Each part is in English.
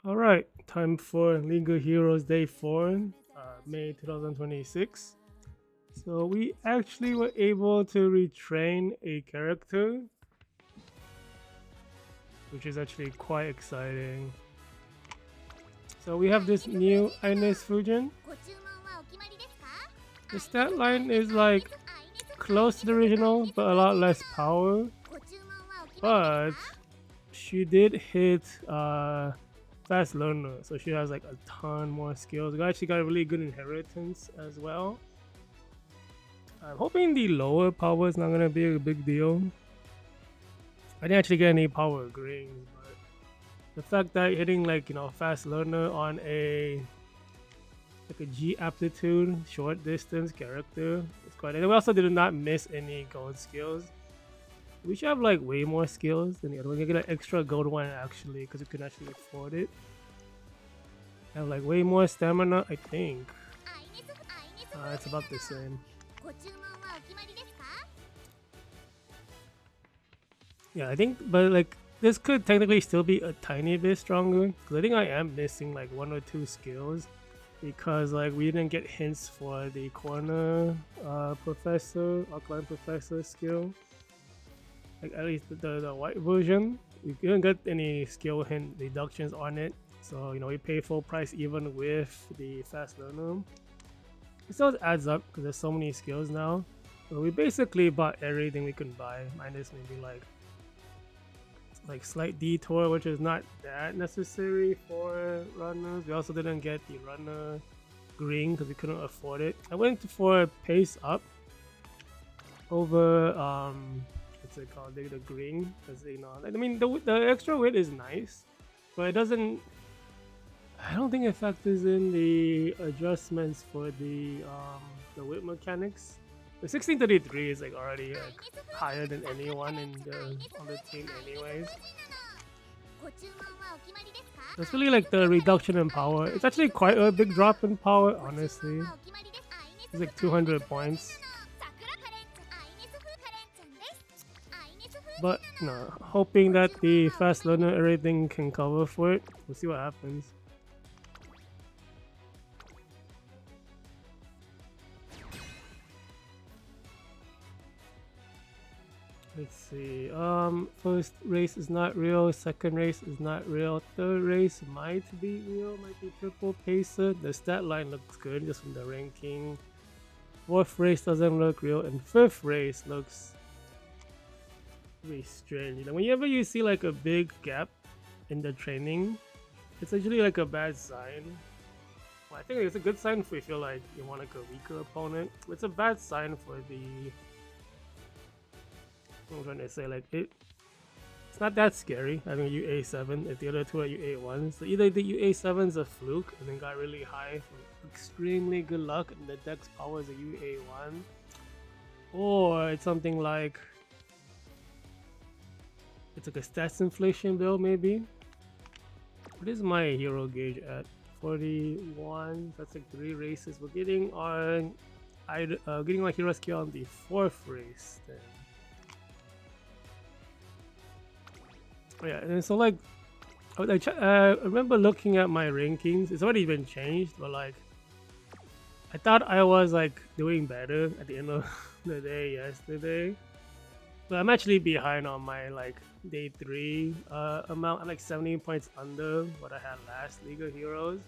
Alright, time for League of Heroes Day 4, May 2026. So we actually were able to retrain a character, which is actually quite exciting. So we have this new Ines Fujin. The stat line is like close to the original, but a lot less power. But she did hit fast learner, so she has like a ton more skills. She got a really good inheritance as well. I'm hoping the lower power is not gonna be a big deal. I didn't actually get any power greens, but the fact that hitting like fast learner on a G aptitude short distance character is quite. And we also did not miss any gold skills. We should have like way more skills than the other one. You get an extra gold one actually because you can actually afford it. Have like way more stamina, I think. It's about the same. Yeah, I think, but like this could technically still be a tiny bit stronger because I think I am missing like one or two skills because like we didn't get hints for the corner professor, alkaline professor skill. Like at least the white version, we didn't get any skill hint deductions on it. So we pay full price even with the fast learner. It still adds up because there's so many skills now. So we basically bought everything we can buy, minus maybe like slight detour, which is not that necessary for runners. We also didn't get the runner green because we couldn't afford it. I went for pace up over what's it called, the green, because I mean the extra weight is nice, but it doesn't. I don't think it factors in the adjustments for the weight mechanics. The 1633 is like already like higher than anyone on the team anyways. It's really like the reduction in power. It's actually quite a big drop in power, honestly. It's like 200 points. But no, hoping that the fast learner everything can cover for it. We'll see what happens. Let's see. First race is not real. Second race is not real. Third race might be real. Might be triple pacer. The stat line looks good just from the ranking. Fourth race doesn't look real, and fifth race looks really strange. Whenever you see like a big gap in the training, it's actually like a bad sign. Well, I think it's a good sign if you feel like you want like a weaker opponent. It's a bad sign for the. I'm trying to say like it's not that scary having a UA7 if the other two are UA1s. So either the UA7's a fluke and then got really high for extremely good luck and the dex power is a UA1, or it's something like it's like a stats inflation build maybe. What is my hero gauge at? 41. That's like 3 races. We're getting on getting my hero skill on the 4th race then. Yeah, and so like I remember looking at my rankings. It's already been changed, but like I thought I was like doing better at the end of the day yesterday, but I'm actually behind on my like day 3 amount. I'm like 17 points under what I had last League of Heroes,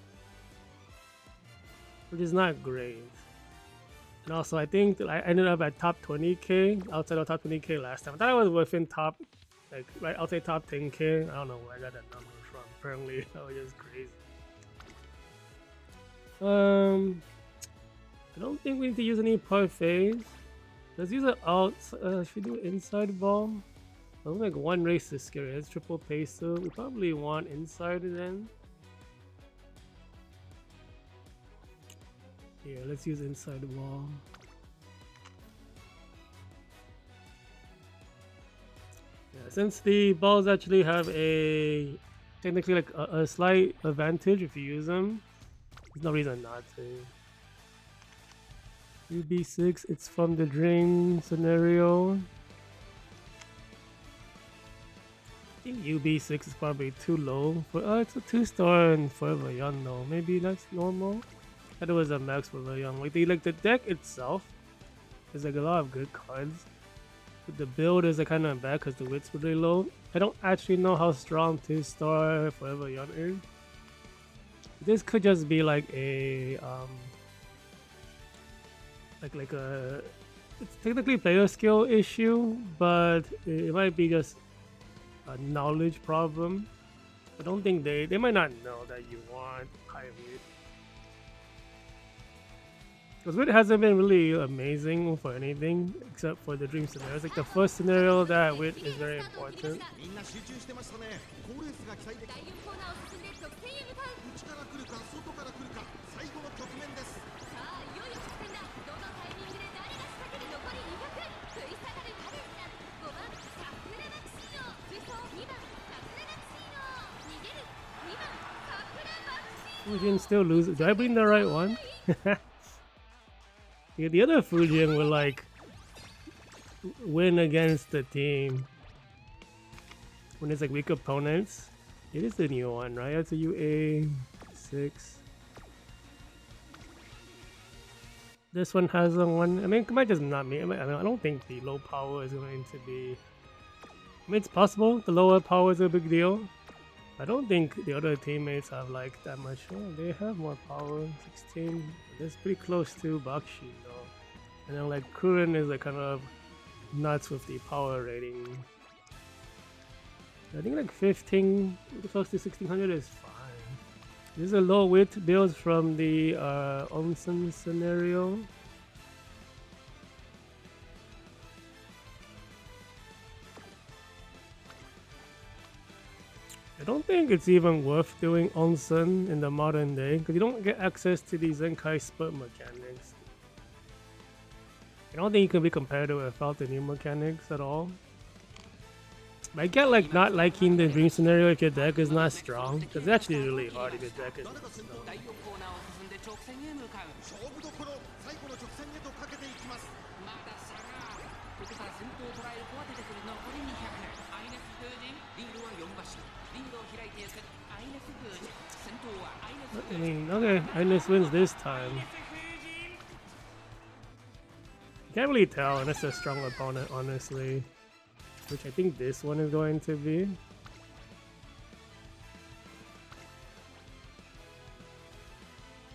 which is not great. And also, I think that I ended up at top 20k outside of top 20k last time. I thought I was within top, like right outside top 10k. I don't know where I got that number from. Apparently, that was just crazy. I don't think we need to use any parfaits. Let's use an out. Should we do inside ball? I don't think one race is scary. It's triple pacer. We probably want inside then. Yeah, let's use inside ball. Yeah, since the balls actually have a technically like a slight advantage if you use them, there's no reason not to. UB6, it's from the drain scenario. think UB6 is probably too low. For it's a 2-star and Forever Young though. Maybe that's normal. I thought it was a max Forever Young. Like the deck itself is like a lot of good cards. But the build is like kind of bad because the width's really low. I don't actually know how strong 2-star Forever Young is. This could just be like a like a it's technically player skill issue, but it might be just a knowledge problem. I don't think they might not know that you want high width. Because width hasn't been really amazing for anything except for the dream scenario. It's like the first scenario that width is very important. Fujin still loses. Do I bring the right one? Yeah, the other Fujin will like win against the team when it's like weak opponents. It is the new one, right? It's a UA6. This one has a one. I mean, it might just not be. I mean, I don't think the low power is going to be. I mean, it's possible. The lower power is a big deal. I don't think the other teammates have like that much. Oh, they have more power. 16. That's pretty close to Bakshi though. And then like Kurin is like kind of nuts with the power rating. I think like 15 close to 1600 is fine. This is a low width build from the onsen scenario. I don't think it's even worth doing onsen in the modern day because you don't get access to the Zenkai split mechanics. I don't think you can be competitive without the new mechanics at all. I get like not liking the dream scenario if your deck is not strong, because it's actually really hard if your deck is not strong. I mean, okay, Ines wins this time. Can't really tell unless it's a strong opponent, honestly. Which I think this one is going to be.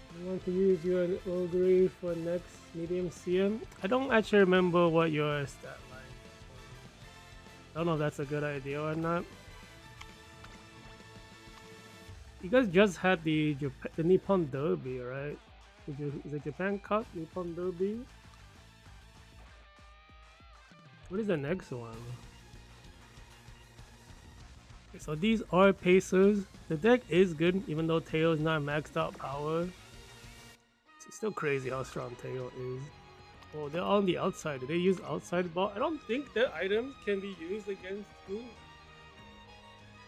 I want to use your Ogre for next medium CM. I don't actually remember what your stat line is. I don't know if that's a good idea or not. You guys just had the Nippon Derby, right? Is it Japan Cup? Nippon Derby? What is the next one? Okay, so these are Pacers. The deck is good, even though Teo is not maxed out power. It's still crazy how strong Teo is. Oh, they're on the outside. Do they use outside ball? I don't think their items can be used against me.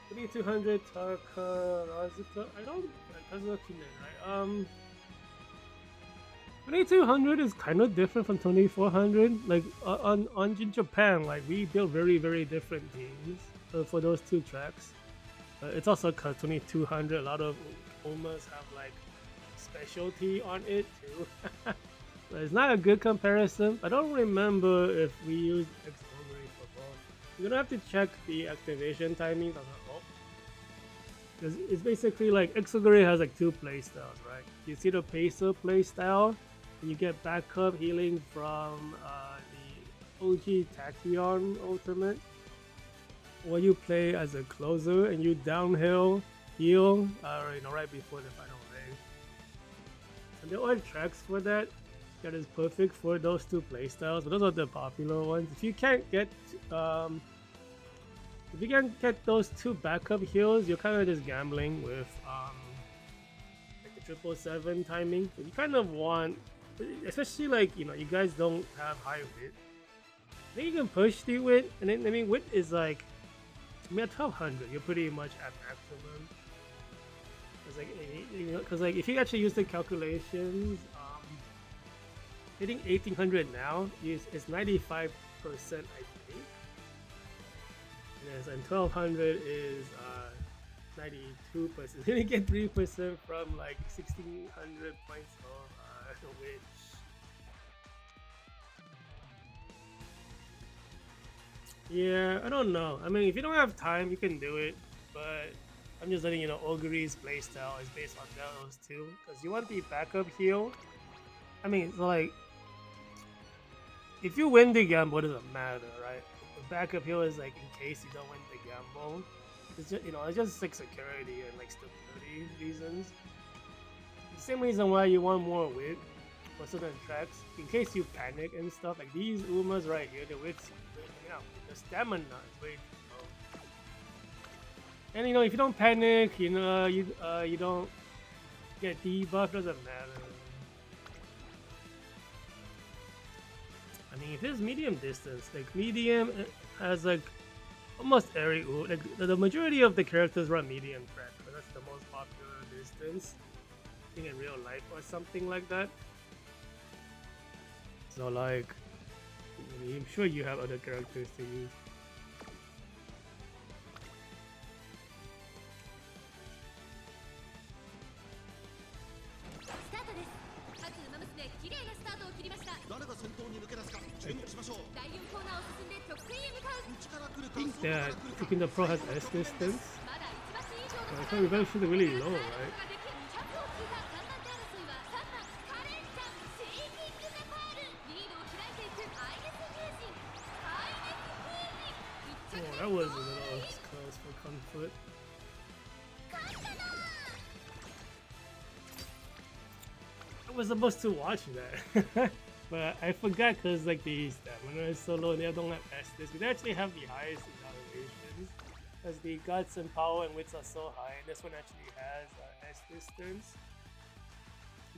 3200 Takarazuka. I don't. That's not too many, right? 2200 is kind of different from 2400. Like in Japan, like we build very different teams for those two tracks. It's also because 2200, a lot of Omas have like specialty on it too. But it's not a good comparison. I don't remember if we used X-Ogre for both. You're gonna have to check the activation timings on the ult. Because it's basically like X-Ogre has like two playstyles, right? You see the Pacer playstyle, and you get backup healing from the OG Tachyon ultimate. Or you play as a closer and you downhill heal right before the final raid. And there are tracks for that is perfect for those two playstyles, but those are the popular ones. If you can't get those two backup heals, you're kind of just gambling with like the 777 timing. So you kind of want, especially like you guys don't have high width. I think you can push the width, and then I mean width is like, at 1200, you're pretty much at maximum. Because like if you actually use the calculations, hitting 1800 now is 95%, I think. Yes, and 1200 is 92%. You get 3% from like 1600 points of which. Yeah, I don't know. I mean, if you don't have time, you can do it, but I'm just letting you know Ogre's playstyle is based on those too, because you want the backup heal. I mean, so like, if you win the gamble, it doesn't matter, right? The backup heal is like in case you don't win the gamble. It's just, it's just like security and like stability reasons. The same reason why you want more wit for certain tracks, in case you panic and stuff. Like these Umas right here, the wits, the stamina is way too low. And if you don't panic, you don't get debuff, doesn't matter. I mean, if it's medium distance, like medium has like almost every like the majority of the characters run medium track, but that's the most popular distance. I think in real life or something like that. So like, I'm sure you have other characters to use. I think that Taking the Pro has S distance. I thought we should have really low, right? Oh, that was a little close for comfort. I was supposed to watch that. But I forgot because like the stamina is so low, they don't have S distance. They actually have the highest evaluations because the guts and power and wits are so high. And this one actually has S distance.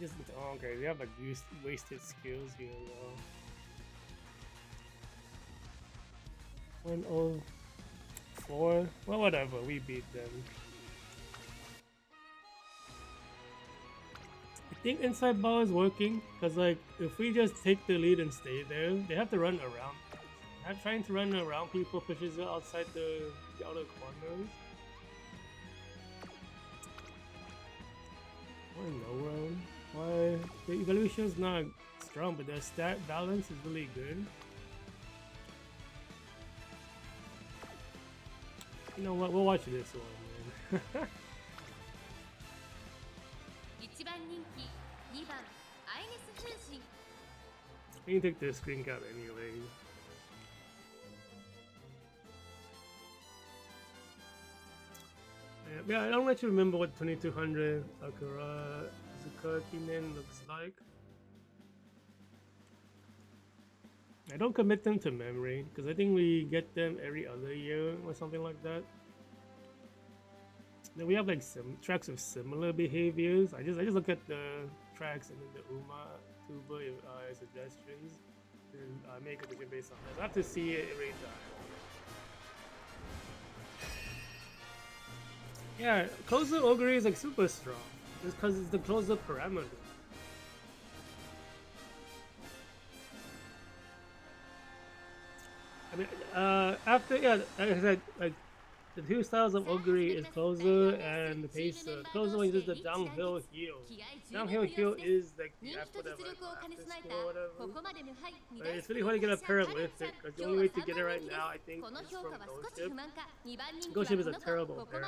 Just okay, they have like wasted skills here though. 104. Well, whatever, we beat them. I think inside ball is working because like if we just take the lead and stay there, they have to run around. Not trying to run around people pushes it outside the outer corners. Why no run? Why the evaluation is not strong, but their stat balance is really good. You know what? We'll watch this one, man. You can take the screen cap anyway. Yeah, I don't actually remember what 2200 Akira Zukakinen looks like. I don't commit them to memory because I think we get them every other year or something like that. Then we have like some tracks of similar behaviors. I just look at the tracks and then the Uma Tuba suggestions and make a decision based on this. I have to see it every time. Yeah, closer Ogre is like super strong. Just because it's the closer parameter. I mean, after like I said, like the two styles of Ogre is closer and the pacer. Closer one is just the downhill heel. Downhill heel is like the whatever, after school or whatever. But it's really hard to get a pair with it because the only way to get it right now, I think, is from Ghost Ship. Ghost Ship is a terrible pair.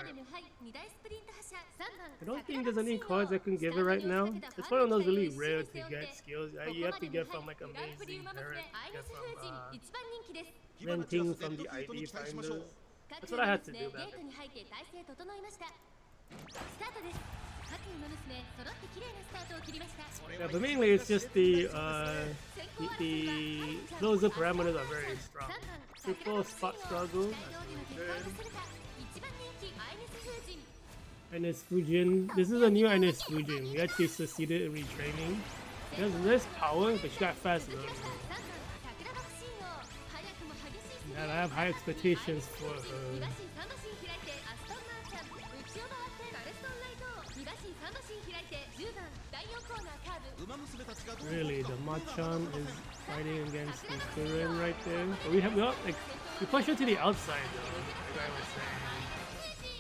I don't think there's any cards I can give it right now. It's one of those really rare to get skills. You have to get from like amazing parent, get from renting from the ID finders. That's what I had to do back then. Yeah, but mainly it's just the closer parameters are very strong. Triple spot struggle, that's really good. Ines Fujin, this is a new Ines Fujin. We actually succeeded in retraining. She has less power, but she got fast learning. And I have high expectations for her. Really, the Machan is fighting against the Kuren right there. But we have like We push her to the outside though, like I was saying.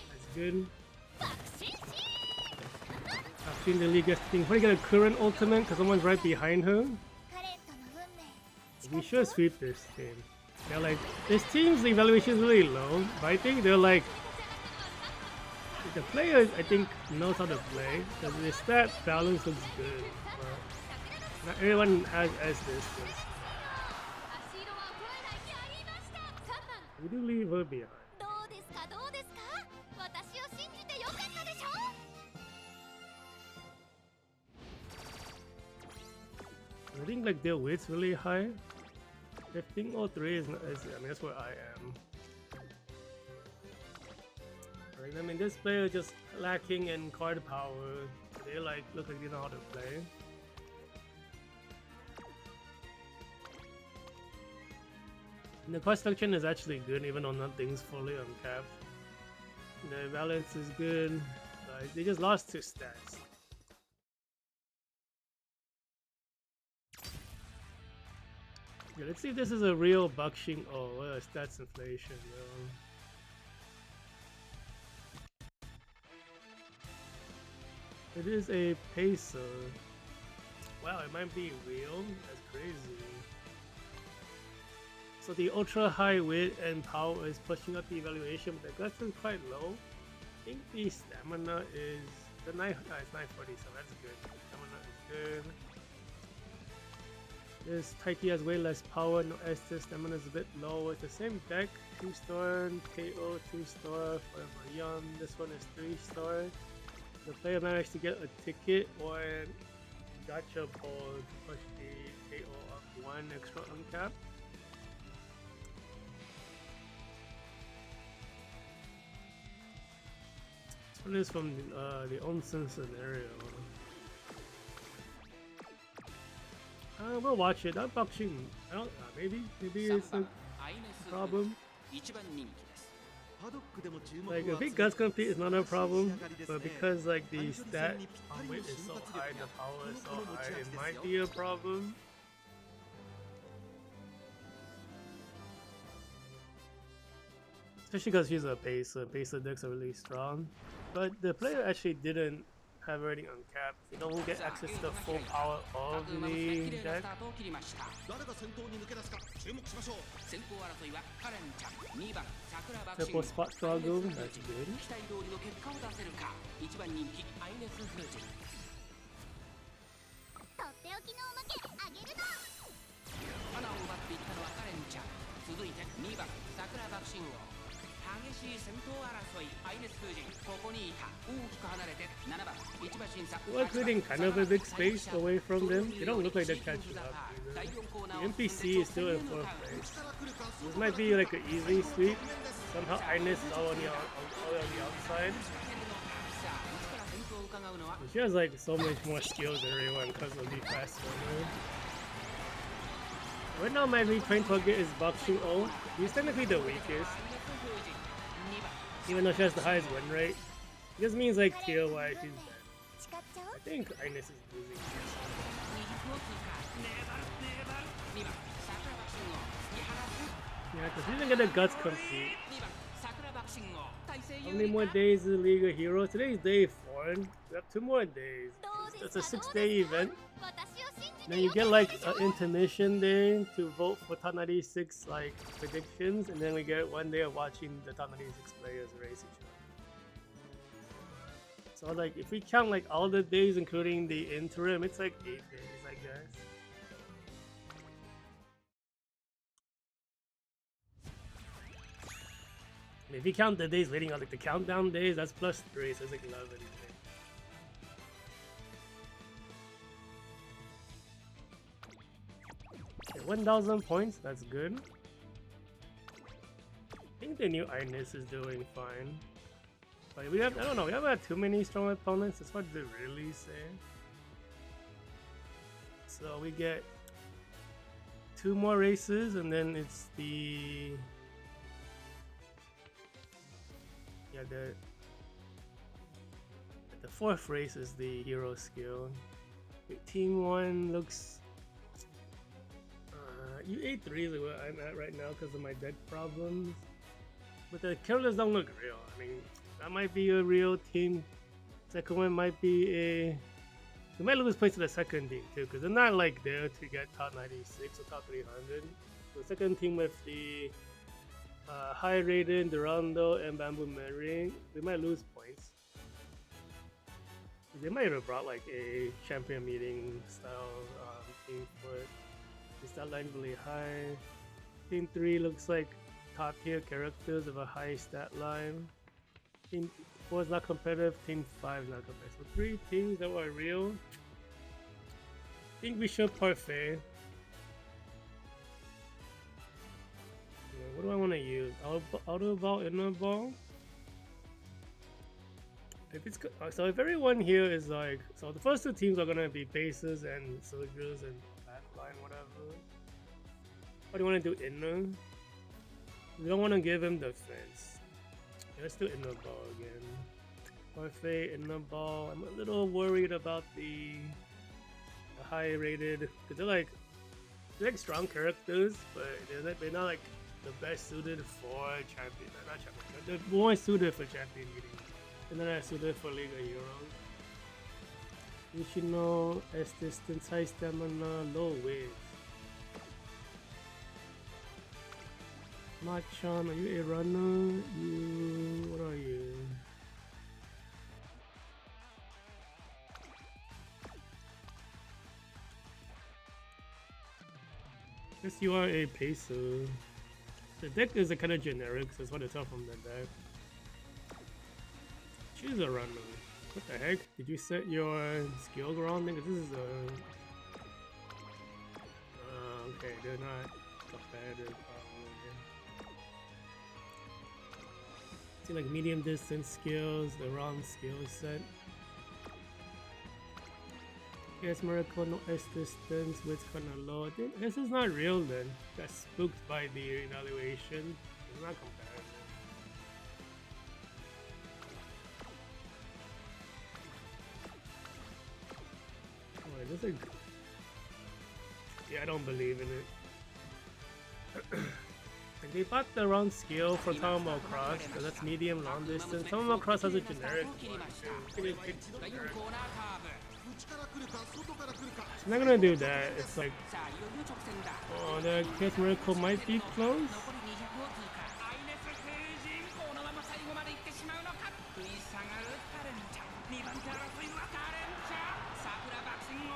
That's good. I've seen the league gets thing. Probably get a current ultimate because someone's right behind her. We should sweep this team. They're like, this team's evaluation is really low, but I think they're like, the players I think knows how to play because the stat balance looks good. But not everyone has this. We do leave her behind. I think like their weight's really high. 1503 is, I mean that's where I am. Right, I mean this player is just lacking in card power. They like look like they know how to play. And the card selection is actually good even though nothing's fully uncapped. The balance is good. They just lost 2 stats. Yeah, let's see if this is a real Buxing. Oh, stats inflation, It is a pacer. Wow, it might be real. That's crazy. So the ultra high weight and power is pushing up the evaluation, but the guts is quite low. I think the stamina is the 9. No, it's 940, so that's good. Stamina is good. This Taiki has way less power, no Estes, stamina is a bit low. It's the same deck, 2-star, KO 2-star, Forever Young. This one is 3-star. The player managed to get a ticket or a gacha ball to push the KO up 1 extra uncap. This one is from the Onsen scenario. We'll watch it. That Buxing, I don't know, maybe it's a problem. Like if it guts compete is not a problem, but because like the stat weight is so high, the power is so high, it might be a problem. Especially because she's a pacer. Pacer decks are really strong. But the player actually didn't have everything uncapped. You don't get access to the full power of the deck. Triple spot struggle, that's good. We're creating kind of a big space away from them. They don't look like they're catching up either. The NPC is still in 4th place. This might be like an easy sweep. Somehow Ines is all on the outside. But she has like so much more skills than everyone because of the fast runner. Right now my retrain target is Buxing O. He's technically the weakest. Even though she has the highest win rate. It just means like tier wise she's bad. I think Ines is losing. Yeah, because she's gonna get the guts compete. How many more days is the League of Heroes? Today's day 4. We have 2 more days. It's a 6-day event. Then you get like an intermission day to vote for top 96 like predictions, and then we get 1 day of watching the top 96 players race each other. So like if we count like all the days including the interim, it's like 8 days I guess. And if you count the days leading on like the countdown days, that's +3, so it's like 11 days. 1,000 points, that's good. I think the new Ines is doing fine. But we have, I don't know, we haven't had too many strong opponents, it's hard to really say. So we get 2 more races and then it's the... Yeah, the 4th race is the hero skill. Team 1 looks... U83 is where I'm at right now because of my deck problems. But the characters don't look real. I mean, that might be a real team. Second one might be a. We might lose place to the second team too, because they're not like there to get top 96 or top 300. The second team with the high rated Durando and Bamboo Mary, we might lose points. They might have brought like a champion meeting style team, but the stat line really high. Team 3 looks like top tier characters of a high stat line. Team 4 is not competitive, Team 5 is not competitive. So 3 teams that were real. I think we should parfait. What do I want to use? Outer ball, inner ball? If it's so, if everyone here is like, so the first 2 teams are gonna be bases and soldiers and backline, whatever. What do you want to do? Inner? We don't want to give him defense. Let's do inner ball again. Parfait, inner ball. I'm a little worried about the high rated, because they're like strong characters, but they're not like the best suited for champion. Not champion. They're more suited for champion meeting. They're not suited for League of Heroes. You should know S distance, high stamina, low weight. Machan, are you a runner? What are you? Guess you are a pacer. The deck is a kind of generic, so it's hard to tell from the deck. Choose a runner. What the heck? Did you set your skill wrong? Because this is a. Okay, they're not competitive. See, like medium distance skills, the wrong skill set. Yes, Miracle, no S distance, width kinda low. I guess it's not real then. Got spooked by the evaluation. It's not compatible. Oh, this is. Yeah, I don't believe in it. Like they bought the wrong skill for Tomo Cross, because that's medium long distance. Tomo Cross has a generic one too. I'm not gonna do that. It's like, oh, the Chaos Miracle might be close.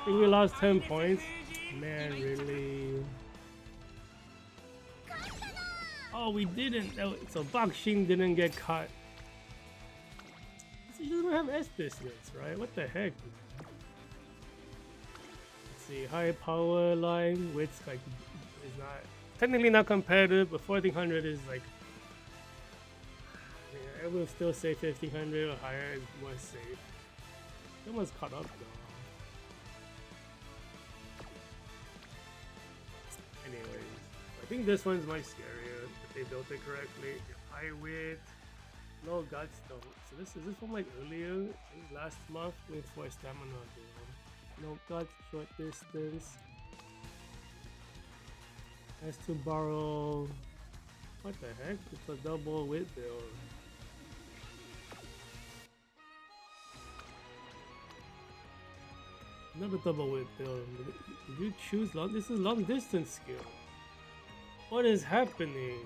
I think we lost 10 points. Man, really. Oh, we didn't. So Baxing didn't get caught. He doesn't have S distance, right? What the heck? Let's see. High power line, which like is not technically not competitive, but 1400 is like. Yeah, I will still say 1500 or higher is more safe. Almost caught up though. Anyways, I think this one's much scarier if they built it correctly. High width, no guts though. So this one like earlier? This is last month with 4 stamina though. No guts, short distance. Has to borrow. What the heck? It's a double width build. Another double width build. Did you choose long? This is long distance skill. What is happening?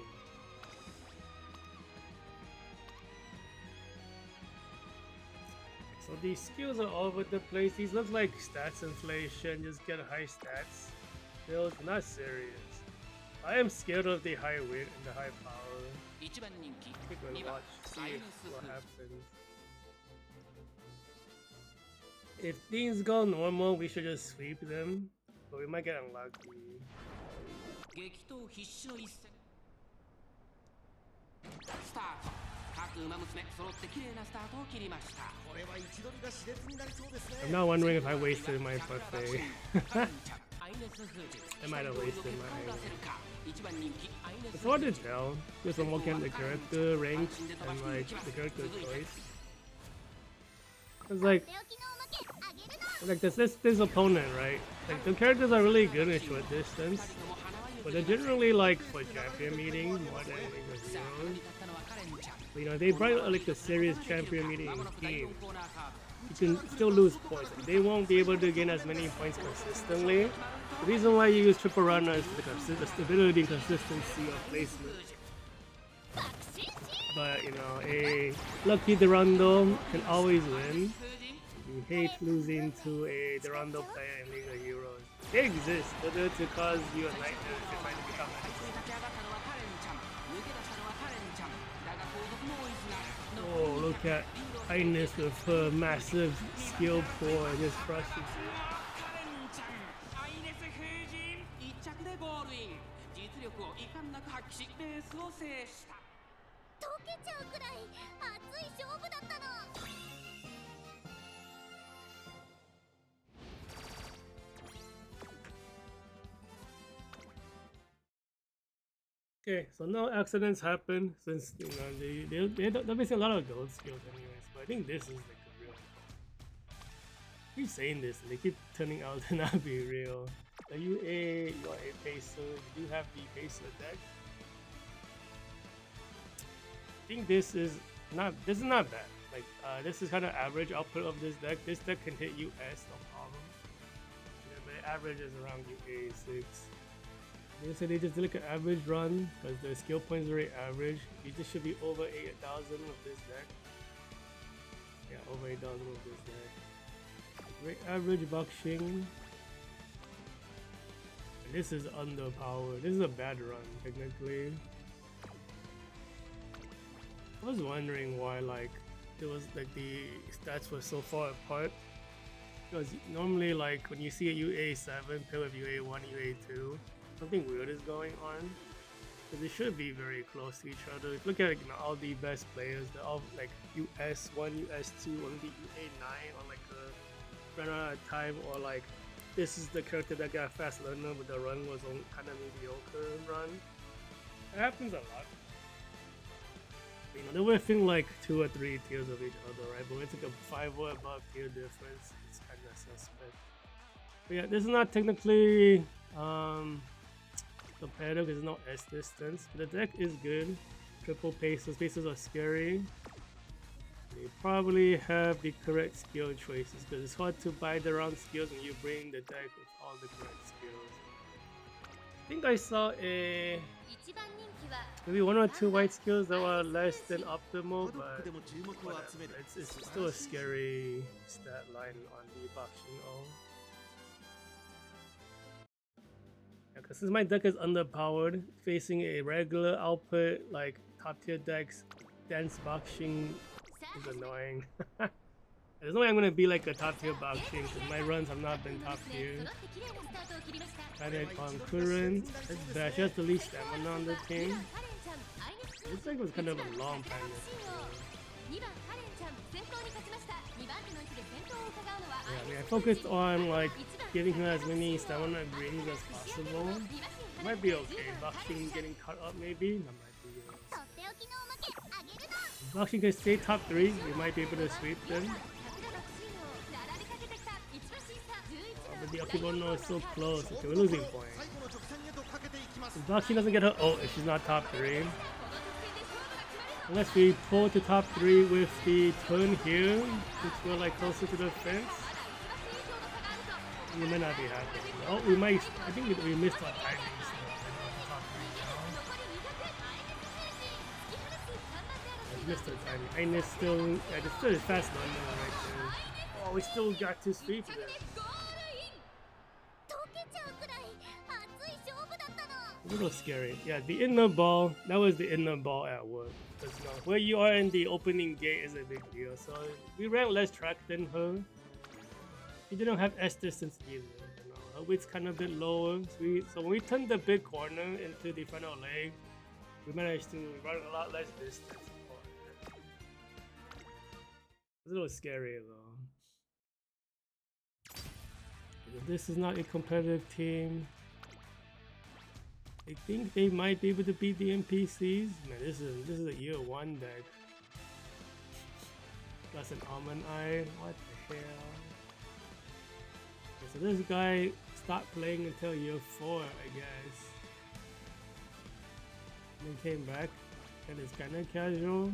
So these skills are all over the place. These look like stats inflation. Just get high stats. Builds, not serious. I am scared of the high weight and the high power. I think we'll watch, see what happens. If things go normal, we should just sweep them, but we might get unlucky. I'm not wondering if I wasted my parfait. I might have wasted my. It's hard to tell. Just from looking at the character ranks and like the character choice. It's like this opponent, right? Like the characters are really good in short distance. but they're generally like for champion meeting more than the heroes. But, you know, they brought like a serious champion meeting team. You can still lose points. They won't be able to gain as many points consistently. The reason why you use triple runner is the stability and consistency of placement. But you know, a lucky Durando can always win. You hate losing to a Durando player in League of Heroes. They exist, whether to cause you a nightmare if you're trying to become an. Oh, look at Ines with her massive skill pool and just crushes it. Okay, so no accidents happen since you know they're missing a lot of gold skills anyways. But I think this is like a real. I keep saying this, and they keep turning out to not be real. Are you a pacer? You do have the pacer deck. I think this is not bad. Like this is kind of average output of this deck. This deck can hit US no problem. Yeah, but it averages around UA 6. So they just did like an average run because the skill points are very average. You just should be over 8,000 with this deck. Yeah, over 8,000 with this deck. Very average boxing. And this is underpowered. This is a bad run technically. I was wondering why like it was like the stats were so far apart. Because normally like when you see a UA7 paired with UA1, UA2. Something weird is going on because they should be very close to each other. If you look at all the best players, they're all like US1, US2, only UA9 on like a run out of time, or like this is the character that got fast learner but the run was on kind of mediocre run. It happens a lot. You know, they're within like 2 or 3 tiers of each other, right? But it's like a 5 or above tier difference. It's kind of suspect. But yeah, this is not technically competitive because there's no S distance, but the deck is good. Triple paces, paces are scary. You probably have the correct skill choices because it's hard to buy the round skills when you bring the deck with all the correct skills. I think I saw maybe 1 or 2 white skills that were less than optimal, but it's still a scary stat line on the boxing. Because since my deck is underpowered, facing a regular output like top tier decks, dense boxing is annoying. There's no way I'm gonna be like a top tier boxing because my runs have not been top tier. Panic on current. That's bad. She has the least stamina on the team. This deck was kind of a long panic. Yeah, I mean, I focused on like giving her as many stamina greens as possible. It might be okay. Boxing getting cut up maybe. That might be if Boxing can stay top 3, you might be able to sweep them. But the Akibono is so close. Okay, we're losing points. If Boxing doesn't get her ult if she's not top 3. Unless we pull to top 3 with the turn here, which we're like closer to the fence. We may not be happy. Oh, we might. I think we missed our timing. We missed our timing. Ines still. Yeah, it's still fast learner right there. Oh, we still got to sweep it. A little scary. Yeah, the inner ball. That was the inner ball at work. Because you know, where you are in the opening gate is a big deal. So we ran less track than her. She didn't have S distance either. You know, her weight's kind of a bit lower. So when we turned the big corner into the final leg, we managed to run a lot less distance. It's a little scary though. This is not a competitive team. I think they might be able to beat the NPCs. Man, this is a year 1 deck. Plus an Almond Eye. What the hell? Okay, so this guy stopped playing until year 4, I guess. And then came back and it's kind of casual.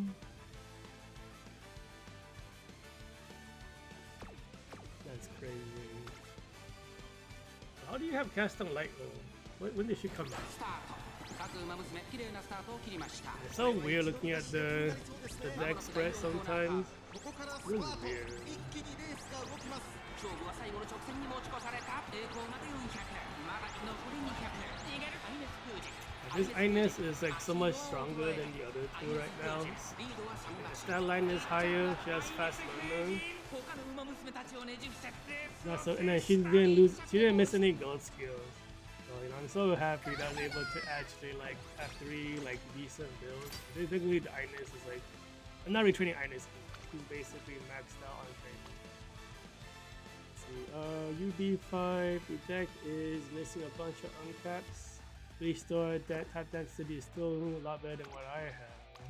That's crazy. How do you have cast on light though? When did she come out? It's so weird looking at the deck spread sometimes. Really weird. This Ines is like so much stronger than the other two right now. Stat line is higher, she has fast learner. And then she didn't miss any gold skills. So you know, I'm so happy that I was able to actually like have 3 like decent builds. Basically the Ines is like, I'm not retraining Ines, he's basically maxed out on training. UD5, the deck is missing a bunch of uncaps. Restore that type density is still a lot better than what I have.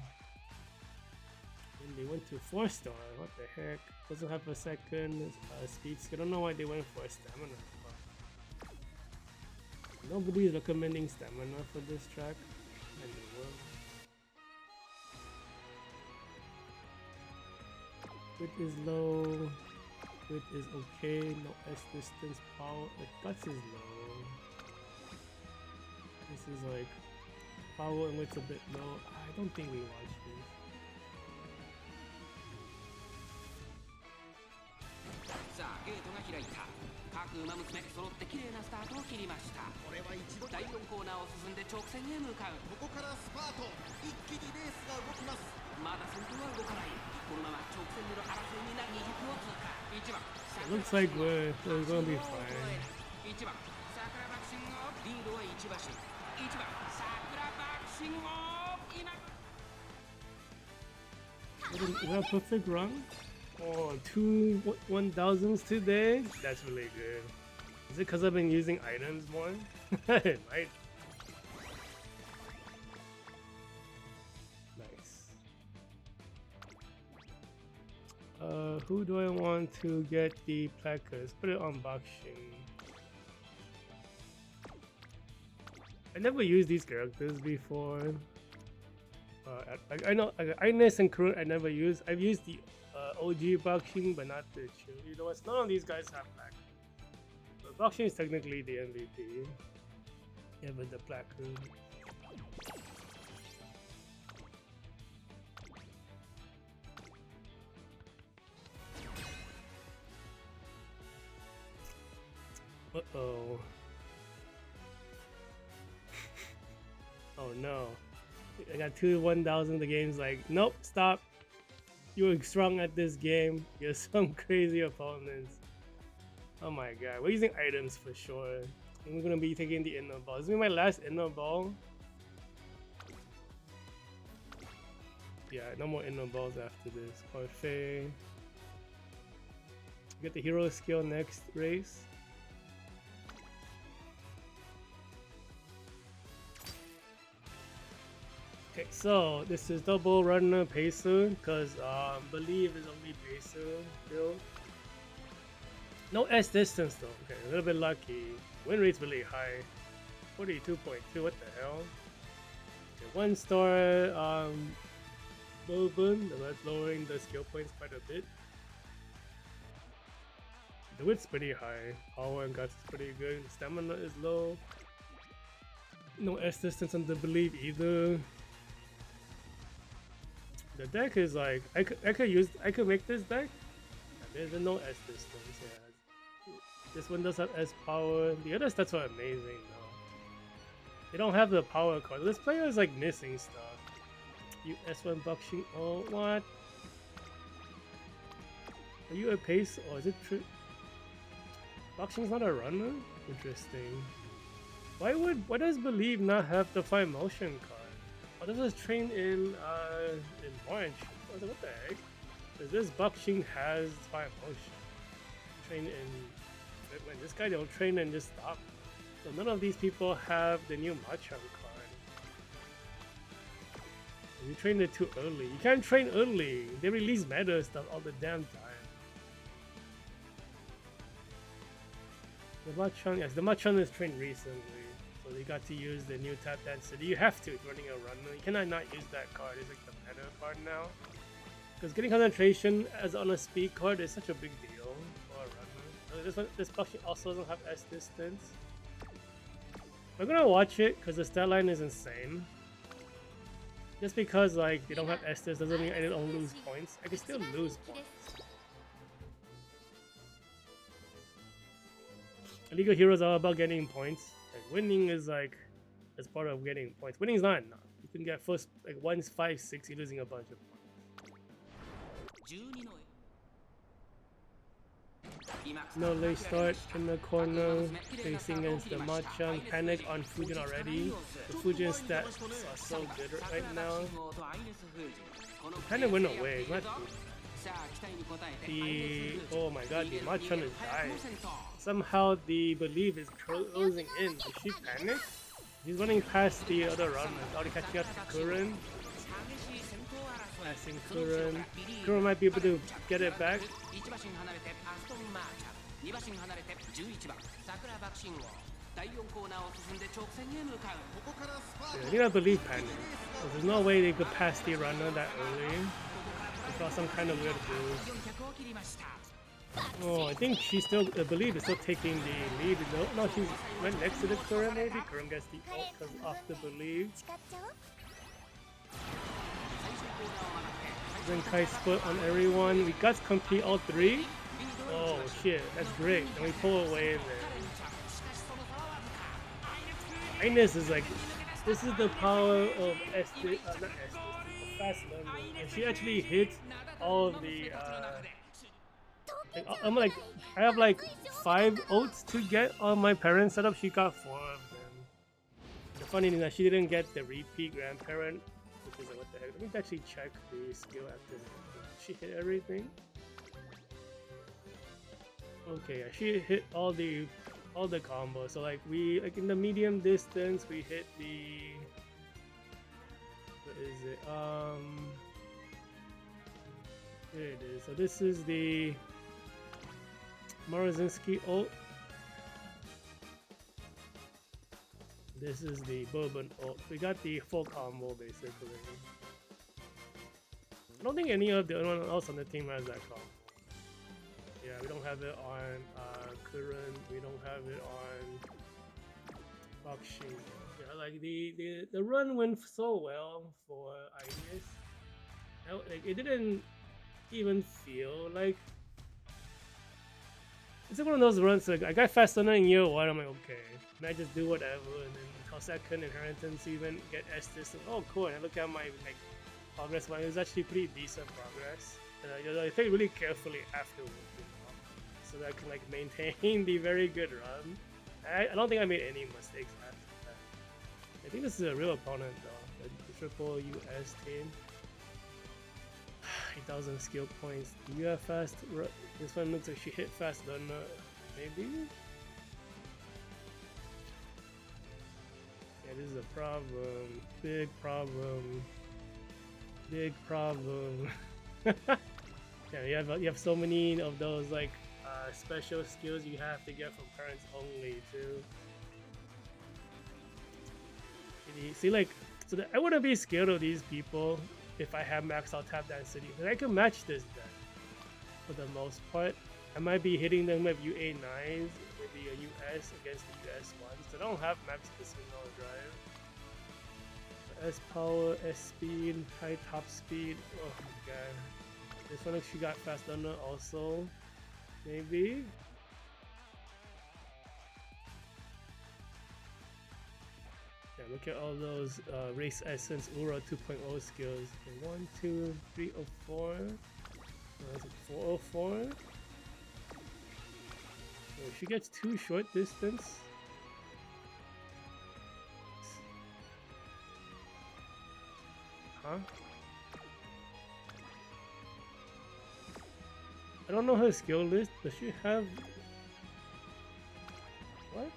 And they went to 4-star, what the heck? Doesn't have a second speed skill. I don't know why they went for a stamina. Nobody is recommending stamina for this track, and they will. Width is low, width is okay, no S distance power, guts is low. This is like power and width's a bit low. I don't think we watch this. It looks like we're gonna be fine. Is that a perfect run? Oh, 2 1000s today? That's really good. Is it because I've been using items more? It might. Nice. Who do I want to get the placards? Put it on boxing. I never used these characters before. I know Ines and Kurun I never used. I've used the OG boxing, but not the chill. You know what? None of these guys have black. So boxing is technically the MVP. Yeah, but the black room. Uh-oh. Oh no. I got 2 1000. The game's like, nope, stop. You're strong at this game. You're some crazy opponents. Oh my god. We're using items for sure. And we're gonna be taking the inner ball. This is gonna be my last inner ball. Yeah, no more inner balls after this. Parfait. Get the hero skill next race. Okay, so this is double runner pacer because believe is only pacer build. No S distance though. Okay, a little bit lucky. Win rate's really high. 42.2. What the hell? Okay, 1-star Bourbon. That's lowering the skill points quite a bit. The width's pretty high. Power and guts is pretty good. Stamina is low. No S distance on the believe either. The deck is like I could make this deck. There's no S distance. Yeah, this one does have S power. The other stats are amazing though. They don't have the power card. This player is like missing stuff. You S1 boxing. Oh what? Are you a pace or is it true? Boxing's not a runner. Interesting. Why does Believe not have the fine motion card? Oh, this was trained in March. I was like, what the heck? Because this boxing has fire motion. Trained in when this guy don't train and just stop. So none of these people have the new Machan card. You trained it too early. You can't train early. They release meta stuff all the damn time. The Machan, yes, the Machan is trained recently. So you got to use the new tap density. You have to if you're running a runner. You cannot not use that card. It's like the meta card now. Because getting concentration as on a speed card is such a big deal for a runner. This plushie also doesn't have S distance. I'm gonna watch it because the stat line is insane. Just because like they don't have S distance doesn't mean I don't lose points. I can still lose points. Illegal heroes are about getting points. Like winning is like as part of getting points. Winning is not enough. You can get first like 1, 5, 6. You're losing a bunch of points. No late start in the corner, facing against the Machan. Panic on Fujin already. The Fujin stats are so good right now. Panic went away, not the oh my god, the Machan is dying. Somehow the belief is closing in. Did she panic? He's running past the other runners, already catching up to Kuren. Passing Kuren. Kuren might be able to get it back. I think I believe panic. There's no way they could pass the runner that early. They saw some kind of weird boost. Oh, I think she's still, I believe, is still taking the lead. No, she's right next to the Kuren maybe. Kuren gets the ult because of the believe. Then Kai split on everyone. We got to complete all 3. Oh shit, that's great. And we pull away there. Ines is like, this is the power of fast learning. And she actually hit all of the I have like 5 ults to get on my parent setup. She got 4 of them. The funny thing is that she didn't get the repeat grandparent, which is like, what the heck. Let me actually check the skill activity. She hit everything. Okay, yeah, she hit all the combos. So like we in the medium distance we hit the, what is it? Here it is. So this is the Morozinski ult. This is the Bourbon ult. We got the full combo basically. I don't think any of the anyone else on the team has that combo. Yeah, we don't have it on Kuren. We don't have it on Bakshi. Yeah, like the run went so well for Ines. Like it didn't even feel like it's like one of those runs. Like I got fast learner in year 1. I'm like, okay, and I just do whatever, and then until second inheritance even get S distance. Oh, cool! And I look at my like progress. It was actually pretty decent progress. And I think really carefully afterwards, you know, so that I can like maintain the very good run. I don't think I made any mistakes after that. I think this is a real opponent though, the triple US team. 8,000 skill points. Do you have fast? This one looks like she hit fast learner. Maybe? Yeah, this is a problem. Big problem. Big problem. Yeah, you have so many of those like special skills you have to get from parents only too. See, like, so that I wouldn't be scared of these people if I have maxed out tap density. But I can match this then for the most part. I might be hitting them with UA9s, maybe a US against the US ones. So I don't have max casino drive. S power, S speed, high top speed. Oh my god. This one actually got fast learner also. Maybe. Yeah, look at all those race essence Ura 2.0 skills. Okay, 1, 2, 3, 4. That's like 404. Oh, she gets 2 short distance. Huh? I don't know her skill list. Does she have... What?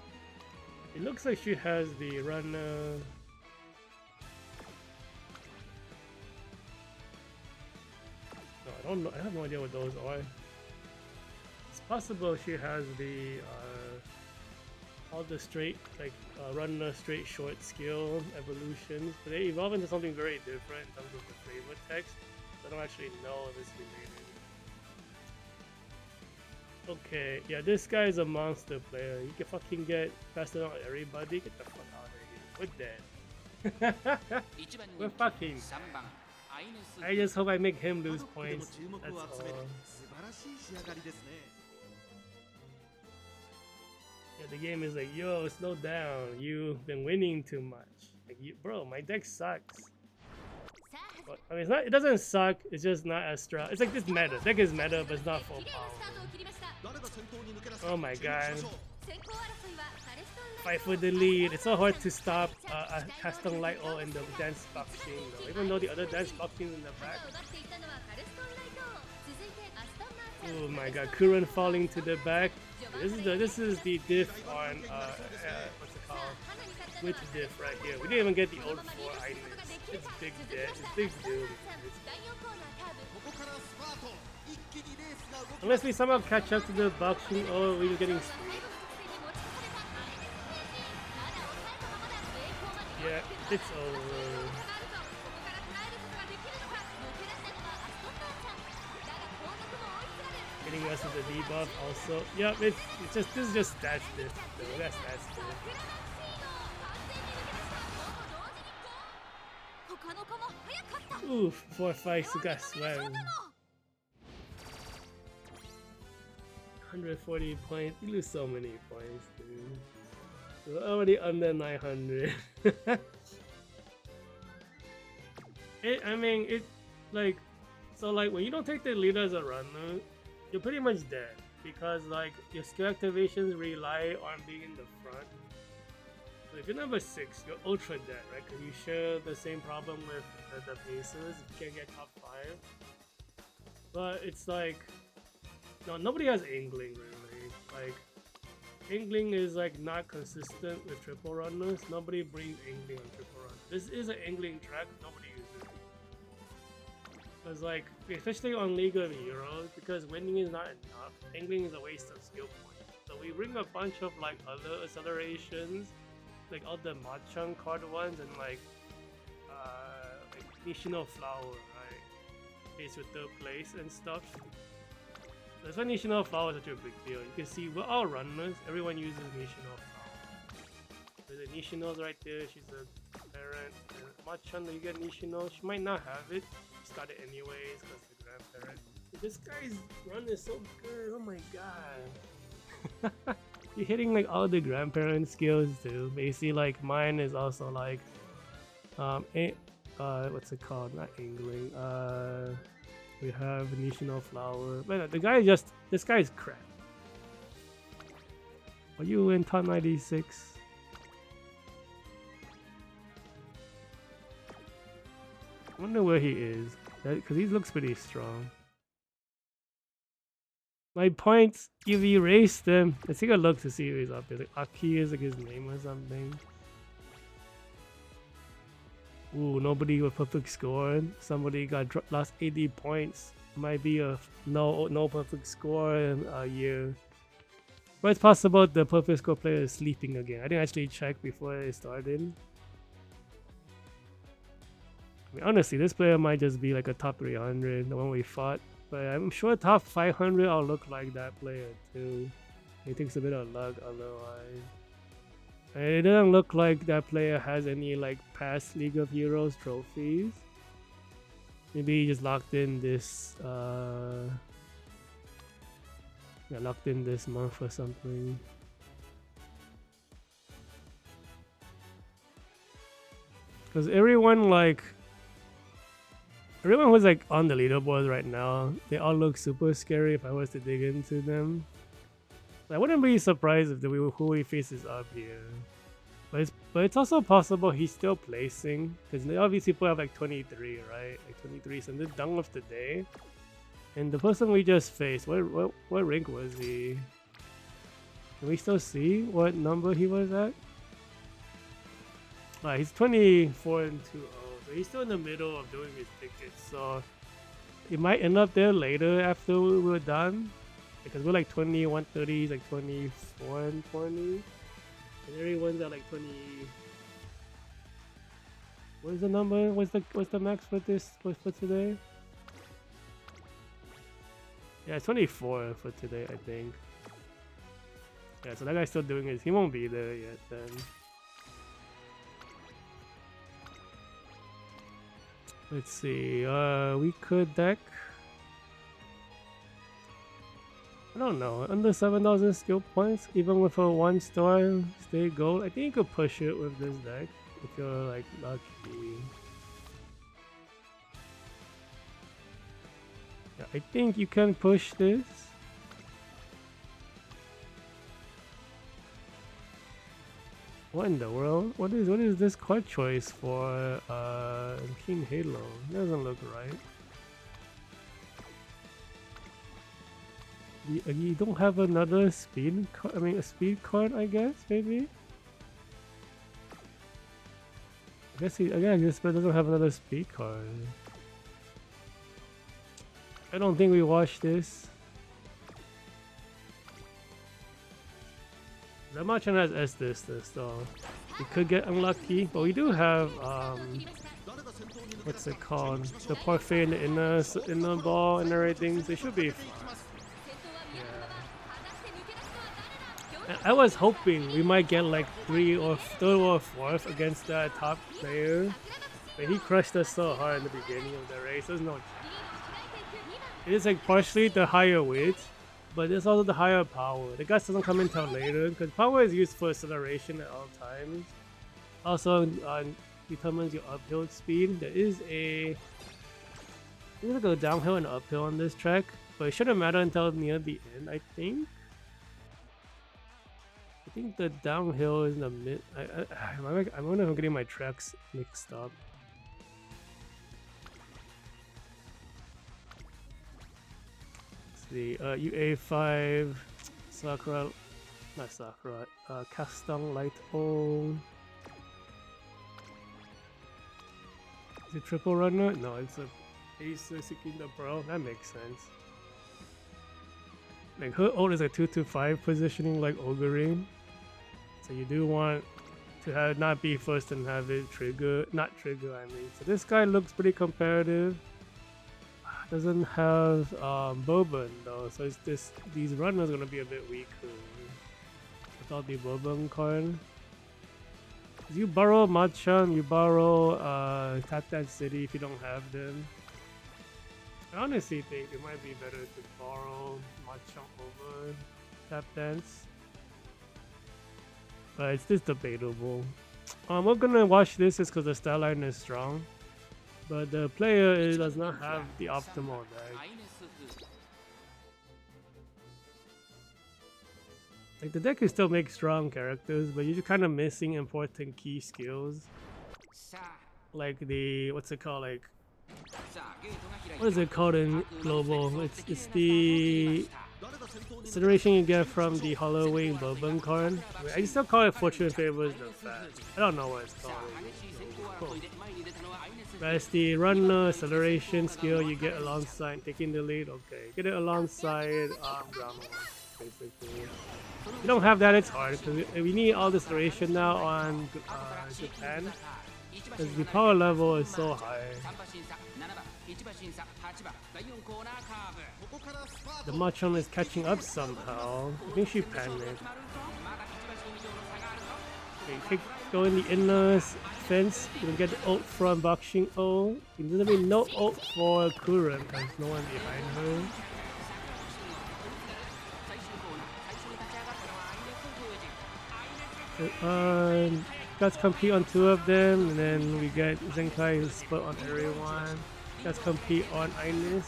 It looks like she has the run... No, I don't know. I have no idea what those are. It's possible she has the all the straight run a straight short skill evolutions, but they evolve into something very different in terms of the flavor text. So I don't actually know if it's related. Okay, yeah, this guy is a monster player. He can fucking get faster than everybody. Get the fuck out of here. We're dead. We're fucking dead. I just hope I make him lose points. That's all. Yeah, the game is like, yo, slow down. You've been winning too much. Like, bro, my deck sucks. But, I mean, it doesn't suck. It's just not as strong. It's like this meta. Deck is meta, but it's not full power. Oh my god. Fight for the lead. It's so hard to stop a custom light ult in the dance boxing, though. Even though the other dance boxing in the back. Oh my god, Kuren falling to the back. This is the diff on what's it called? With diff right here. We didn't even get the old 4 items. It's big dead. It's big doom. Unless we somehow catch up to the boxing, or we're getting screwed. Yeah, it's over. Hitting us with the debuff also. Yep, it's just this is just stats diff though. That's stats diff. Oof, 4 fights got sweating. 140 points. You lose so many points, dude. We're already under 900. I mean, when you don't take the lead as a runner, you're pretty much dead because like your skill activations rely on being in the front. So if you're number 6, you're ultra dead, right? Because you share the same problem with the Pacers. You can't get top 5. But it's like, no, nobody has Angling really. Like, Angling is like not consistent with triple runners. Nobody brings Angling on triple runners. This is an Angling track. Nobody uses it. Because like, especially on League of Heroes, because winning is not enough. Angling is a waste of skill points. So we bring a bunch of like other accelerations, like all the Machan card ones, and like Nishino Flower, right? It's with third place and stuff. That's why Nishino Flower is such a big deal. You can see we're all runners. Everyone uses Nishino Flower. There's a Nishino's right there. She's a parent. Machan, you get Nishino. She might not have it. She's got it anyways because the grandparent. This guy's run is so good. Oh my god. You're hitting like all the grandparent skills too. Basically, like mine is also like, what's it called? Not Angling. We have Nishino Flower. But this guy is crap. Are you in top 96? I wonder where he is. Because he looks pretty strong. My points, you've erased them. Let's take a look to see who he's up there. Like Aki is like his name or something. Ooh, nobody with perfect score. Somebody got lost 80 points. Might be a no perfect score in a year. But it's possible the perfect score player is sleeping again. I didn't actually check before it started. I mean, honestly, this player might just be like a top 300, the one we fought. But I'm sure top 500 I'll look like that player too. It takes a bit of luck otherwise. And it doesn't look like that player has any like past League of Heroes trophies. Maybe he just locked in this locked in this month or something. Because everyone who's like on the leaderboard right now, they all look super scary if I was to dig into them. I wouldn't be surprised if who he faces up here. But it's also possible he's still placing, because obviously people have like 23, right? Like 23, so the dunk of the day. And the person we just faced, what rank was he? Can we still see what number he was at? He's 24 and 2-0, so he's still in the middle of doing his tickets. So he might end up there later after we're done. Because we're like 21, 30, he's like 24 and 20. And everyone's at like 20. What is the number? What's the max for this for today? Yeah, it's 24 for today, I think. Yeah, so that guy's still doing his. He won't be there yet then. Let's see. We could deck. I don't know. Under 7,000 skill points, even with a 1-star state gold, I think you could push it with this deck if you're like lucky. Yeah, I think you can push this. What in the world? What is this card choice for King Halo? It doesn't look right. You don't have another speed card? I mean, a speed card, I guess, maybe? I guess but doesn't have another speed card. I don't think we watched this. The Machan has Estes though. We could get unlucky, but we do have what's it called? The Parfait in the inner ball and everything, so it should be fine. Yeah. I was hoping we might get like 3rd or 4th against that top player, but he crushed us so hard in the beginning of the race. There's no chance. It is like partially the higher weight, but there's also the higher power. The gas doesn't come until later because power is used for acceleration at all times. Also determines your uphill speed. There's like a downhill and uphill on this track, but it shouldn't matter until near the end, I think. I think the downhill is in the mid. I wonder if I'm getting my tracks mixed up. The UA5 Sakura, not Sakura, Castong Light O. Is it triple runner? No, it's a Ace Sekinda Pro. That makes sense. Like her ult is a 2-5 positioning like Ogre, so you do want to have not be first and have it trigger, not trigger. I mean, so this guy looks pretty competitive. Doesn't have Bourbon though, so it's these runners gonna be a bit weaker without the Bourbon card. You borrow Machan, you borrow Tap Dance City if you don't have them. I honestly think it might be better to borrow Machan over Tap Dance, but it's just debatable. We're gonna watch this is because the style line is strong. But the player does not have the optimal deck. Like the deck can still make strong characters, but you're just kind of missing important key skills. Like the what's it called? Like what is it called in global? It's the consideration you get from the Holloway Bourbon card. I still call it Fortune Favors the Fat. I don't know what it's called. Cool. That's the runner acceleration skill you get alongside taking the lead. Okay, get it alongside ground one, basically. If you don't have that, it's hard because we need all the acceleration now on Japan because the power level is so high. The Machan is catching up somehow. I think she panicked. Okay, go in the inner fence. You can get the ult from Boxing O. There's gonna be no ult for Kuren because no one behind her. Let's compete on 2 of them, and then we get Zenkai split on everyone. Let's compete on Ines.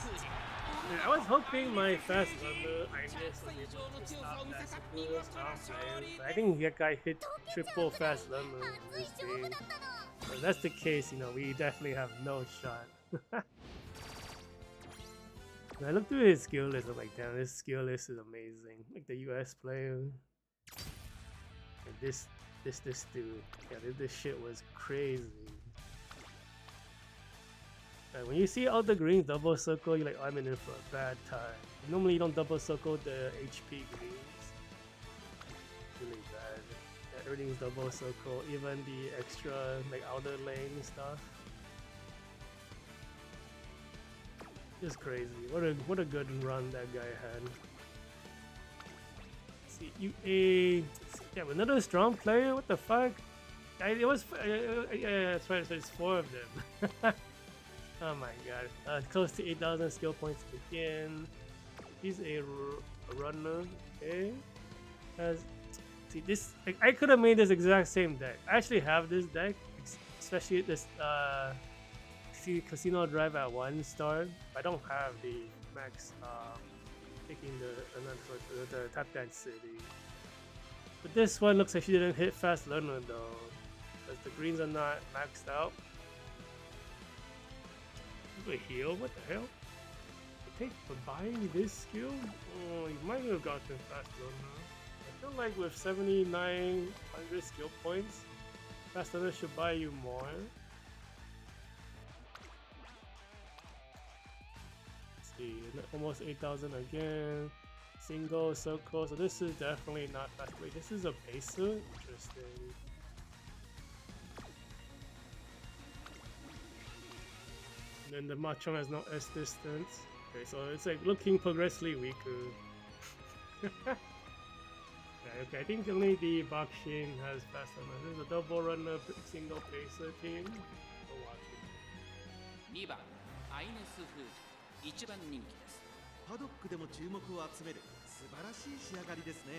I was hoping my fast runner Ines was able to stop that Sakura stop player, but I think that guy hit triple fast runner in this game. So if that's the case, you know, we definitely have no shot. When I look through his skill list, I'm like, damn, this skill list is amazing. Like the US player. And this dude. Yeah, this shit was crazy. When you see all the greens double circle, you're like, oh, I'm in for a bad time. Normally you don't double circle the HP greens. Really bad. Yeah, everything's double circle, even the extra like outer lane stuff. Just crazy. What a good run that guy had. See you yeah, another strong player. What the fuck? It was yeah, that's right. So it's 4 of them. Oh my god. Close to 8,000 skill points to begin. He's a runner. Okay. See this. Like, I could have made this exact same deck. I actually have this deck, especially this Casino Drive at 1 star. I don't have the max taking the Tap Dance City. But this one looks like she didn't hit Fast Learner though, because the greens are not maxed out. A heal? What the hell? Take for buying this skill? Oh, you might have gotten Fast Learner. I feel like with 7,900 skill points, Fast Learner should buy you more. See, almost 8,000 again. Single circle, so this is definitely not fast. Wait, this is a pacer? Interesting. And then the Machamp has no S distance. Okay, so it's like looking progressively weaker. Yeah, okay, I think only the Bakshin has fast runner. This is a double runner single pacer team. Go watch it. 2番アイネスフージ1番人気です。パドックでも注目を集める素晴らしい仕上がりですね。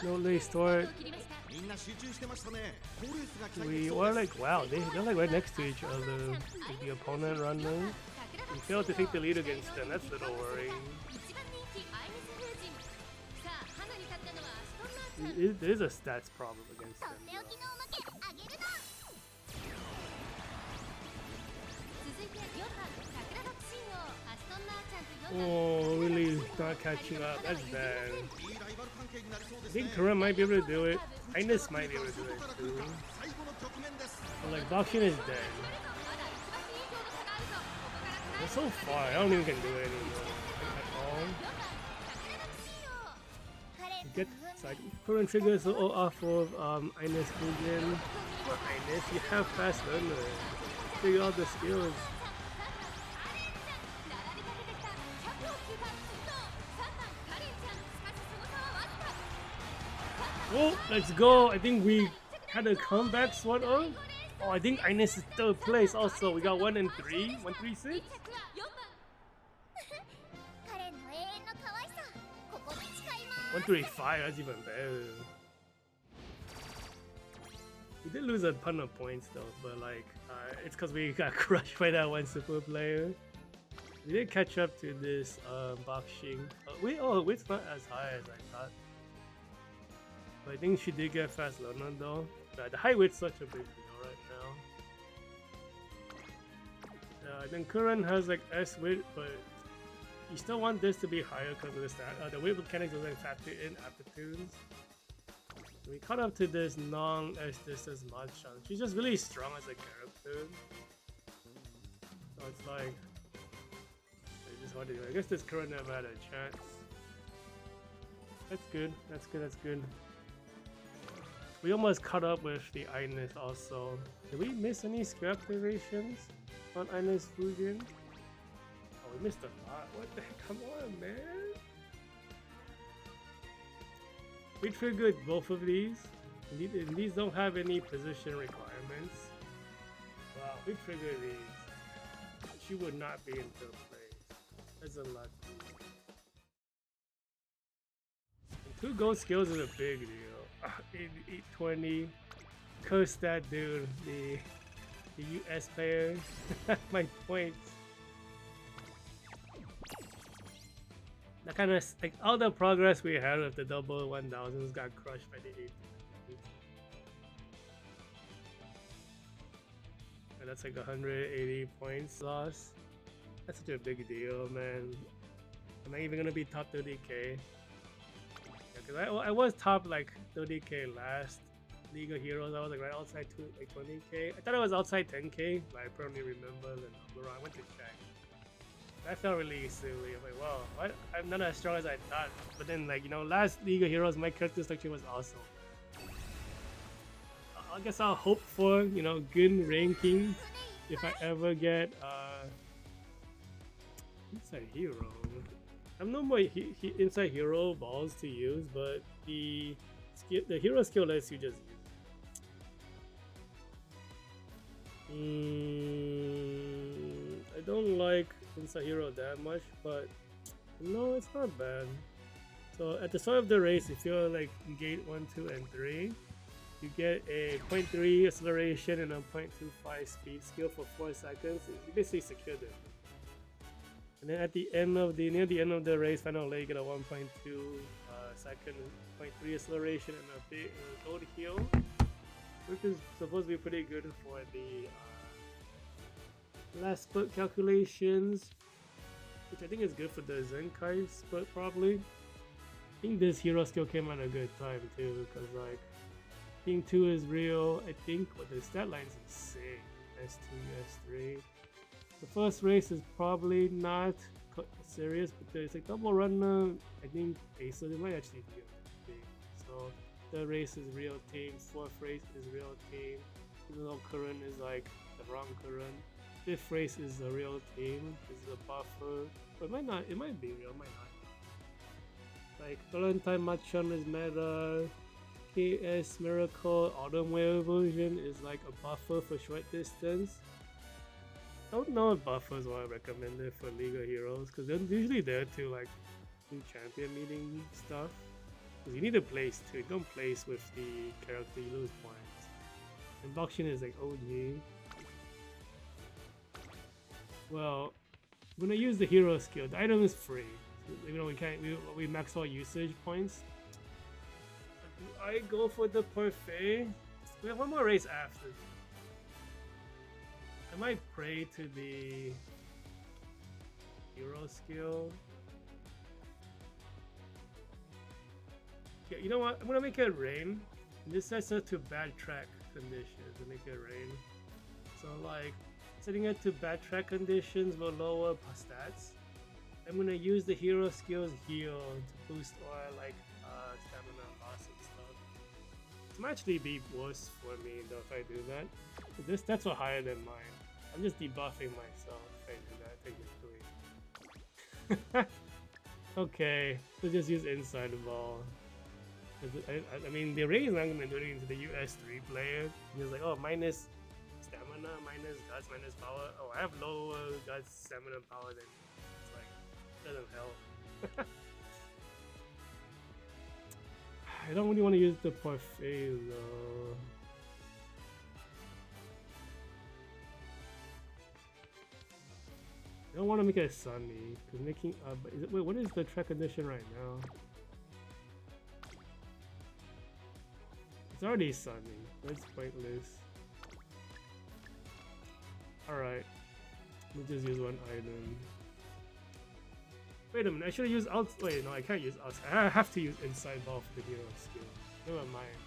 No they start. We were like, wow, they're like right next to each other. Like the opponent runner. We failed to take the lead against them. That's a little worrying. It is a stats problem against them. Oh, really not catching up. That's bad. I think Kura might be able to do it. Ines might be able to do it too. But like Bakshin is dead. They're so far. I don't even can do it anymore at all. Get like Kura triggers all off of Ines Fujin. Or Ines, you have fast learner. Figure out the skills. Oh, let's go. I think we had a comeback sort of. Oh, I think Ines is 3rd place also. We got 1 and 3. 1, 3, 6. 1, 3, 5. That's even better. We did lose a ton of points though, but like it's because we got crushed by that one super player. We did catch up to this Bakshin. Weight's not as high as I thought. But I think she did get fast learner though. The high weight's such a big deal right now. I think Curran has like S weight, but you still want this to be higher because of the stat. The weight mechanics doesn't factor in aptitudes. We caught up to this non-S distance Machamp. She's just really strong as a character. So it's like it's just hard to do. I guess this Curran never had a chance. That's good. That's good. That's good. We almost caught up with the Ines also. Did we miss any skill activations on Ines Fujin? Oh, we missed a lot. What the heck? Come on, man. We triggered both of these. And these don't have any position requirements. Wow, we triggered these. She would not be in 3rd place. That's unlucky. 2 gold skills is a big deal. 820. Curse that dude, the US player. My points. That kind of like all the progress we had with the double 1000s got crushed by the 8. And that's like 180 points lost. That's such a big deal, man. Am I even gonna be top 30k? Because I was top like 30k last League of Heroes. I was like right outside 20k. I thought I was outside 10k, but I probably remember the number wrong. I went to check. That felt really silly. I'm like, wow, what? I'm not as strong as I thought. But then, like, you know, last League of Heroes, my character structure was awesome. I guess I'll hope for, you know, good ranking if I ever get inside hero. I have no more inside hero balls to use, but the hero skill lets you just use it. I don't like inside hero that much, but no, it's not bad. So at the start of the race, if you're like gate 1, 2, and 3, you get a 0.3 acceleration and a 0.25 speed skill for 4 seconds. You basically secure them. And then at the end of near the end of the race, final leg, you get a 1.2 second, 0.3 acceleration and a big gold heal, which is supposed to be pretty good for the last split calculations, which I think is good for the Zenkai split probably. I think this hero skill came at a good time too, because like Team 2 is real, I think, but the stat line is insane. S2, S3. The first race is probably not serious because it's like double runner. I think Pacer, they might actually be a thing. So third race is real team, fourth race is real team, even though current is like the wrong current. Fifth race is a real team, this is a buffer. But it might not, it might be real, it might not. Like Valentine Machan is meta, KS Miracle Autumn Wave version is like a buffer for short distance. I don't know if buffers are recommended for League of Heroes because they're usually there to like do champion meeting stuff. Because you need to place too. You don't place with the character, you lose points. And Boxing is like OG. Well, when I use the hero skill, the item is free. So, you know, we max out usage points. Do I go for the parfait? We have one more race after. I might pray to the hero skill. Okay, you know what? I'm gonna make it rain. And this sets it to bad track conditions to make it rain. So like setting it to bad track conditions will lower stats. I'm gonna use the hero skills heal to boost or like stamina loss and stuff. It might actually be worse for me though if I do that. This stats are higher than mine. I'm just debuffing myself if I do that technically. Okay, let's just use inside the ball. I mean, the raise I'm gonna do it into the US3 player. He's like, oh, minus stamina, minus guts, minus power. Oh, I have lower guts, stamina, power than you. It's like, doesn't help. I don't really want to use the parfait though. I don't want to make it sunny because making wait, what is the track condition right now? It's already sunny. That's pointless. Alright. We'll just use one item. Wait a minute, I should have used out. Wait, no, I can't use outside. I have to use inside ball for the hero skill. Never mind.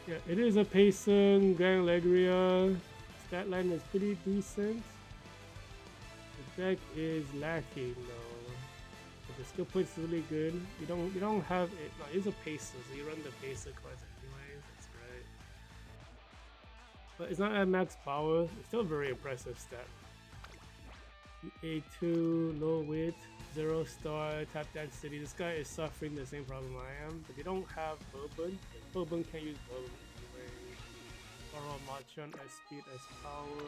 Yeah, it is a Payson, Grand Legria. Stat line is pretty decent. The deck is lacking though. But the skill point's really good. You don't have it. No, it's a Pacer, so you run the Pacer cards anyways. That's right. But it's not at max power. It's still a very impressive stat. A2, low width, 0 star, tap density. This guy is suffering the same problem I am, but they don't have Bourbon. Bourbon can't use Bourbon anyway. Borrow Machan as speed as power.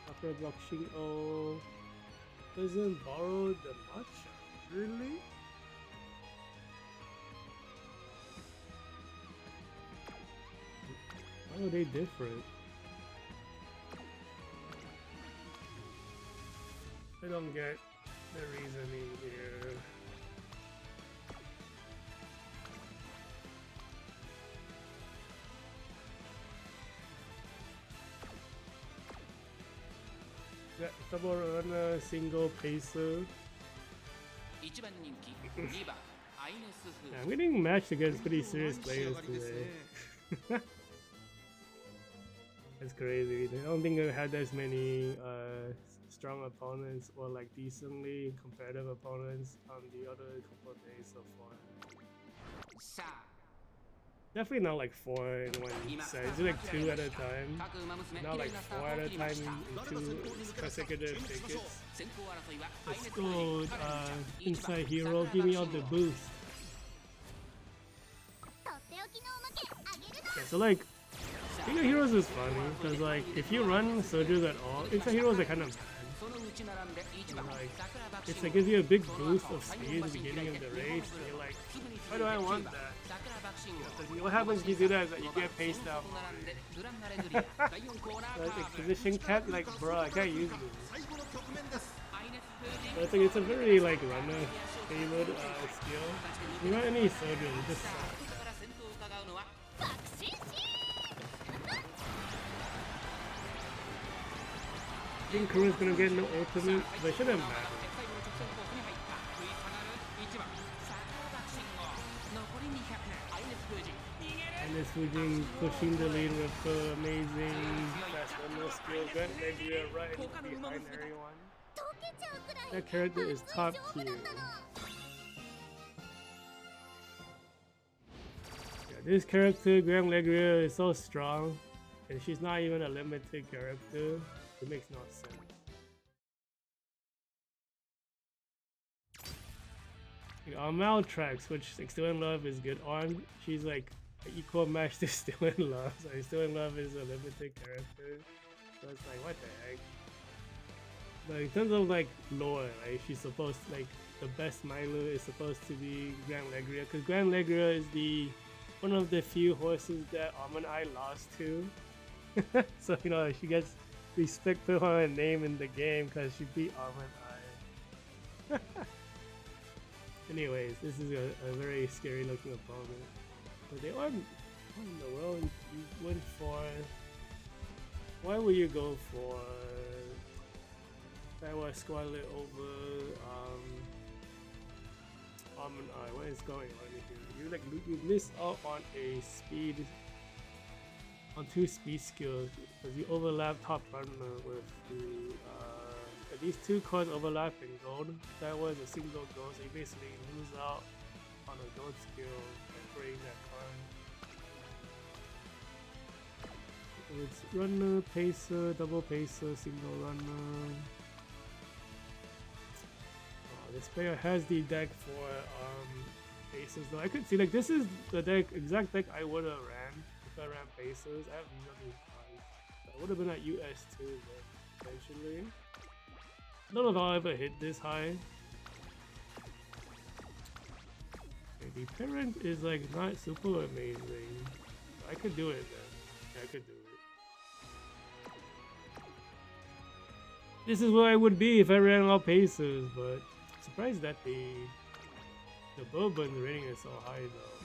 Upper block Shin-O. Doesn't borrow the Machan. Really? How are they different? I don't get the reasoning here. Yeah, double runner, single pacer. 1番人気2番アイネスフー Yeah, I'm getting matched against pretty serious players today. That's crazy. I don't think I've had as many strong opponents or like decently competitive opponents on the other couple of days so far. さあ Definitely not like 4 in one set. It's like 2 at a time. 各馬娘 Not 綺麗 like なスタ 4 ート at を a 切りま time した in 2 consecutive tickets. 先行争いはアイネ Let's ス go, フージカレンちゃん Inside Hero, give me all the boost. Yeah, so like, Inside Heroes is funny, because like, if you run soldiers at all, Inside Heroes are kind of bad. その内並んで1番 Like, 桜爆 it's 心 like gives you a big boost of speed at the beginning of the race, and you're like, why do I want that? 桜爆心 Because what happens if you do that is that you get paced out. 並んでグランナレグリア第4コーナー Like, カ like ーブ position cat, like, bro, I can't use this. 最後の局面です アイネスフージ So it's like, it's a very like runner favored skill. You don't any soldiers, it just sucks. だから先頭を伺うのは I think Kuro's gonna get no ultimate, but it shouldn't matter. 最後の直線コースに入った食い下がる1番桜爆心号残り200アイネスフージ逃げる And this Fujin pushing the lead with the amazing fast runner skill. Grant Negria right behind everyone. That character is top tier. Yeah, this character, Grant Negria, is so strong, and she's not even a limited character. It makes no sense. On Maltrax, which like Still in Love is good on, she's like an equal match to Still in Love. So Still in Love is a limited character. So it's like, what the heck? But in terms of like lore, like she's supposed to, like the best Milo is supposed to be Grand Legria, because Grand Legria is the one of the few horses that Almond Eye lost to. So you know she gets respect for her name in the game because she beat Almond Eye. Anyways, this is a very scary looking opponent. But they are, what in the world you went for? Why would you go for that was Scarlet over Almond Eye? What is going on here? You miss out on a speed, on 2 speed skills because you overlap top runner with the these 2 cards overlap in gold. That was a single gold, so you basically lose out on a gold skill by playing that card. It's runner, pacer, double pacer, single runner. This player has the deck for pacers though. I could see like this is the exact deck I would have ran if I ran pacers. I have nothing cards. I would have been at US too, but eventually. I don't know if I'll ever hit this high. Okay, the parent is like not super amazing. I could do it then. Yeah, I could do it. This is where I would be if I ran all paces, but I'm surprised that the Bourbon rating is so high though.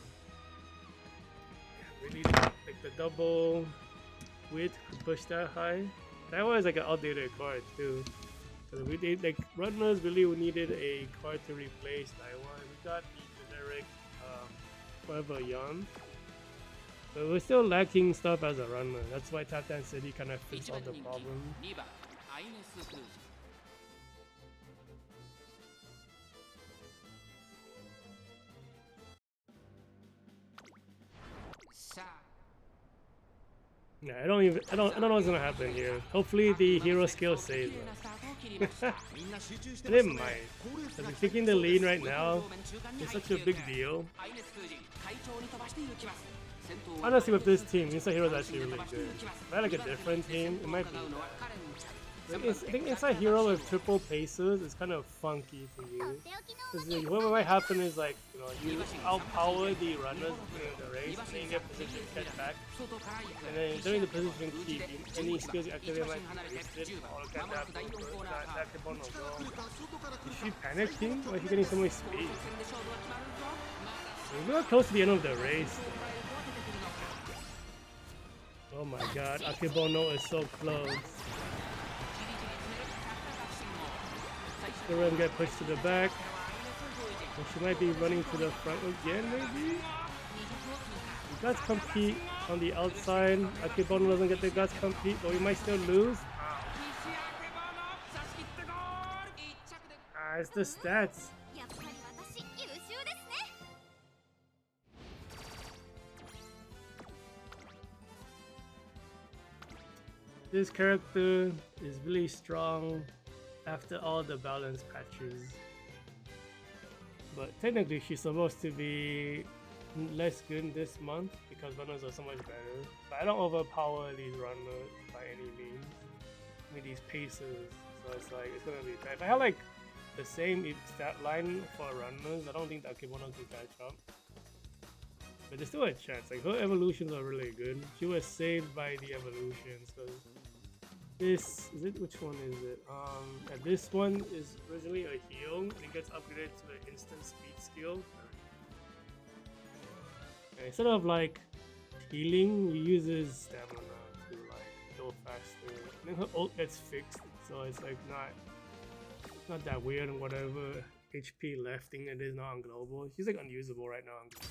Yeah, really, like the double width could push that high. That was like an outdated card too. We did like runners really needed a card to replace Taiwan. We got the generic Forever Young, but we're still lacking stuff as a runner. That's why Tap Dance City kind of fixed all the problem. 2番アイネスフージさあ Yeah, I don't know what's gonna happen here. Hopefully the hero skill saves us. And it might. Because taking the lead right now is such a big deal. Honestly, with this team, Inside Hero is actually really good. If I had like a different team, it might be bad. I think Inside Hero with triple paces is kind of funky to use. Because what might happen is like, you know, you outpower the runners during the race, and then you get position catch back. And then during the position keep, any skills you activate might be wasted. Or look at that Takemono go. Is she panicking? Or is she getting so much speed? We're not close to the end of the race. Oh my god, Akebono is so close. The run get pushed to the back. And she might be running to the front again, maybe? The guts compete on the outside. Akebono doesn't get the guts compete, but we might still lose. Ah, it's the stats. This character is really strong after all the balance patches. But technically she's supposed to be less good this month because runners are so much better. But I don't overpower these runners by any means. I mean these pacers. So it's like it's gonna be bad. If I had like the same stat line for runners, I don't think that Akebono could catch up. But there's still a chance. Like her evolutions are really good. She was saved by the evolutions because this is it. Which one is it? This one is originally a heal. And it gets upgraded to an instant speed skill. And instead of like healing, he uses stamina to like go faster. And then her ult gets fixed, so it's like not that weird and whatever HP left thing it is now on global. She's like unusable right now on global.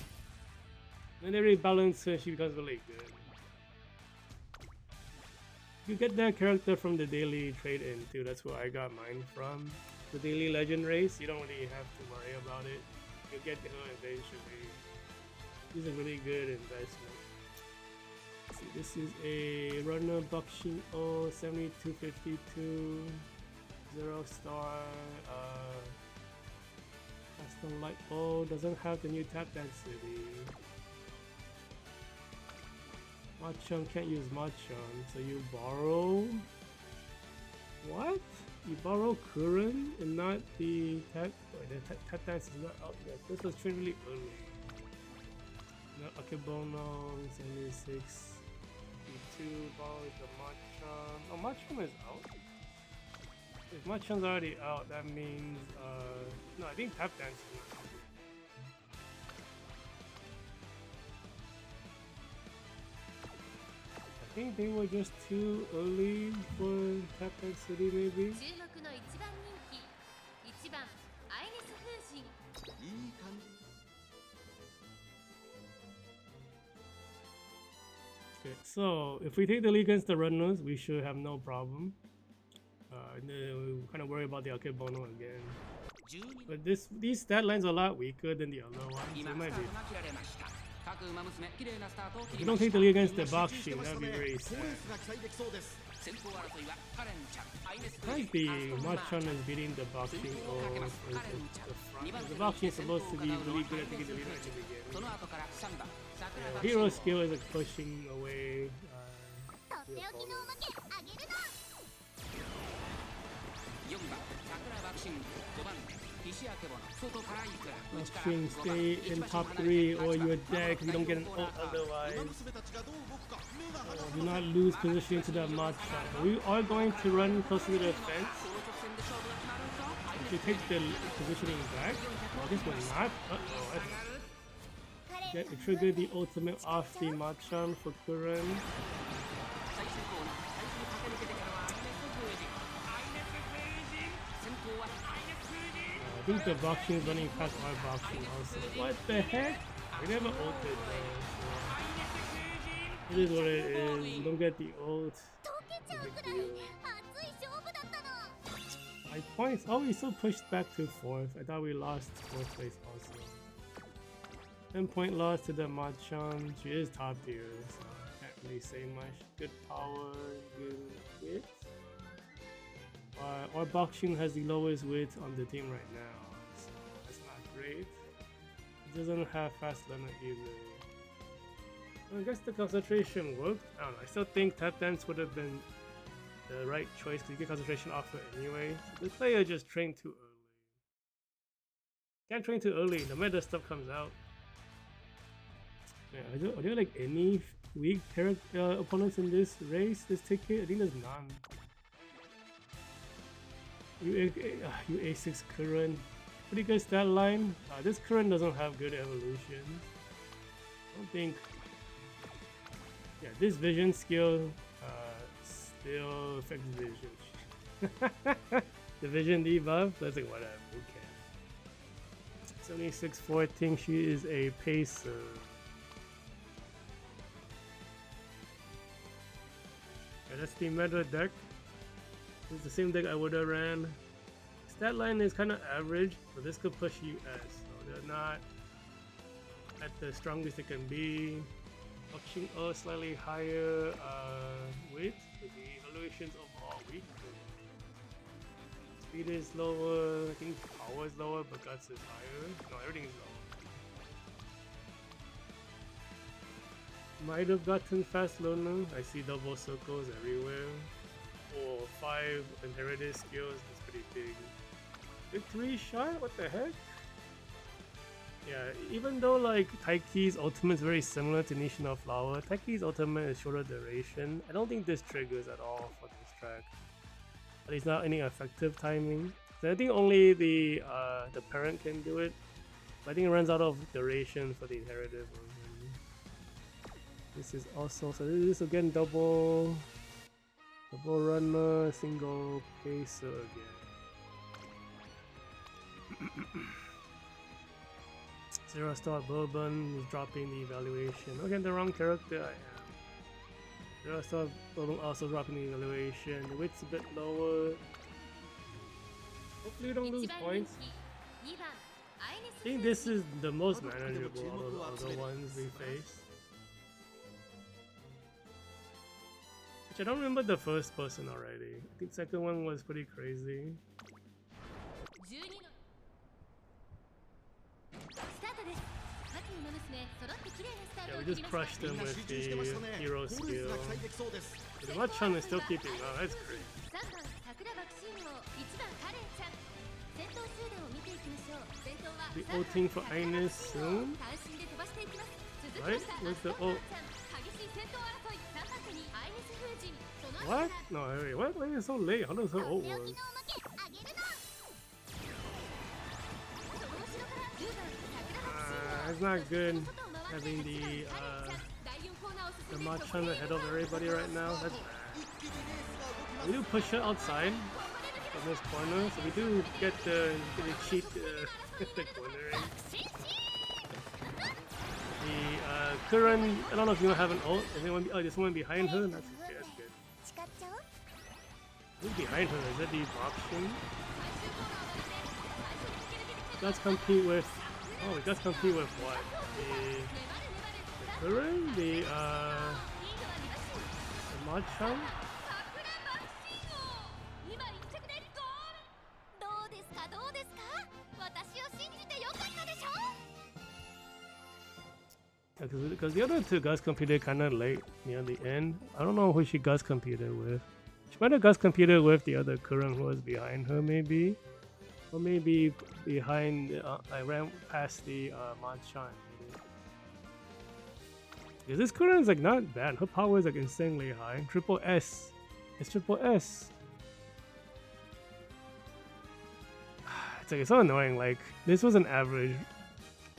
And then they rebalance her, she becomes really good. You get that character from the daily trade-in too, that's where I got mine from. The daily legend race, you don't really have to worry about it. You'll get her eventually. This is a really good investment. Let's see, this is a runner Bakshin O 7252 0 star custom light. Oh, doesn't have the new tap density. Machan can't use Machan, so you borrow. What? You borrow Kuren and not the tap. Wait, the tap dance is not out yet. This was trained really early. No, Akebono 76. B2 borrows the Machan. Oh, Machan is out. If Machan's already out, that means no, I think tap dance is not out. I think they were just too early for Tap Dance City, maybe. Okay, so if we take the lead against the runners, we should have no problem. And then we kind of worry about the Akebono again. But these stat lines are a lot weaker than the other ones, so it might be. If you don't take the lead against the Bakshin, that would be very sad. Like the Machan is beating the Bakshin or the front. The Bakshin is supposed to be really good at taking the lead at the beginning. Hero skill is like pushing away the opponent. Bakshin, stay in top 3 or you're dead because you don't get an ult otherwise. Do not lose position to that Machan. We are going to run closer to the fence. If you take the positioning back, well, this will not. Get to trigger the ultimate off the Machan for Kuren. I think the Bakshin is running past our Bakshin also. What the heck? We never ulted though. So it is what it is. You don't get the ult. My points. Oh, we still pushed back to 4th. I thought we lost 4th place also. 10-point loss to the Machan. She is top tier, so can't really say much. Good power, good wit. Our Bakshin has the lowest wit on the team right now, so that's not great. It doesn't have fast learner either. Well, I guess the concentration worked. I don't know, I still think tap dance would have been the right choice because you get concentration off it anyway. So this player just trained too early. Can't train too early, the meta stuff comes out. Yeah, are there like any weak opponents in this race, this ticket? I think there's none. You A6 Kuren, pretty good stat line. This Kuren doesn't have good evolution. I don't think. Yeah, this vision skill still affects vision. The vision debuff, that's like whatever. Okay. 76-4, I think she is a pacer. Yeah, that's the meta deck. It's the same deck I would have ran. Stat line is kind of average, but this could push US, so they're not at the strongest they can be. Watching a slightly higher weight, so the evaluations overall weak. Speed is lower, I think power is lower, but guts is higher. No, everything is lower. Might have gotten fast learner. I see double circles everywhere. 4 or 5 inherited skills, that's pretty big. Victory shot? What the heck? Yeah, even though like Taiki's ultimate is very similar to Nishino no Flower, Taiki's ultimate is shorter duration. I don't think this triggers at all for this track. At least not any effective timing. So I think only the parent can do it. But I think it runs out of duration for the inherited version. This is also, so this is again double runner, single pacer again. Zero Star Bourbon is dropping the evaluation. Again, the wrong character I am. Zero Star Bourbon also dropping the evaluation. The weight's a bit lower. Hopefully you don't lose points. I think this is the most manageable out of the ones we faced. Which I don't remember the first person already. I think second one was pretty crazy. Yeah, we just crushed them with the hero skill. But the Machan is still keeping up, that's great. Be ulting for Ines soon? Right? Where's the ult? What? No, wait, what? Why is it so late? How does her ult work? It's not good having the Machan ahead of everybody right now. That's bad. We do push her outside from this corner, so we do get the cheat the cornering. The Curran, I don't know if you have an ult. There's someone behind her. That's okay, that's good. Who's behind her? Is that the option? Let's compete with. Oh, it does compete with what? The Curran? The Machan? Because the other two Gus competed kind of late near the end. I don't know who she Gus competed with. She might have Gus competed with the other Curran who was behind her, maybe. Or maybe behind, I ran past the Machan. Because this Curran is like not bad. Her power is like insanely high. Triple S. It's triple S. It's like it's so annoying. Like this was an average.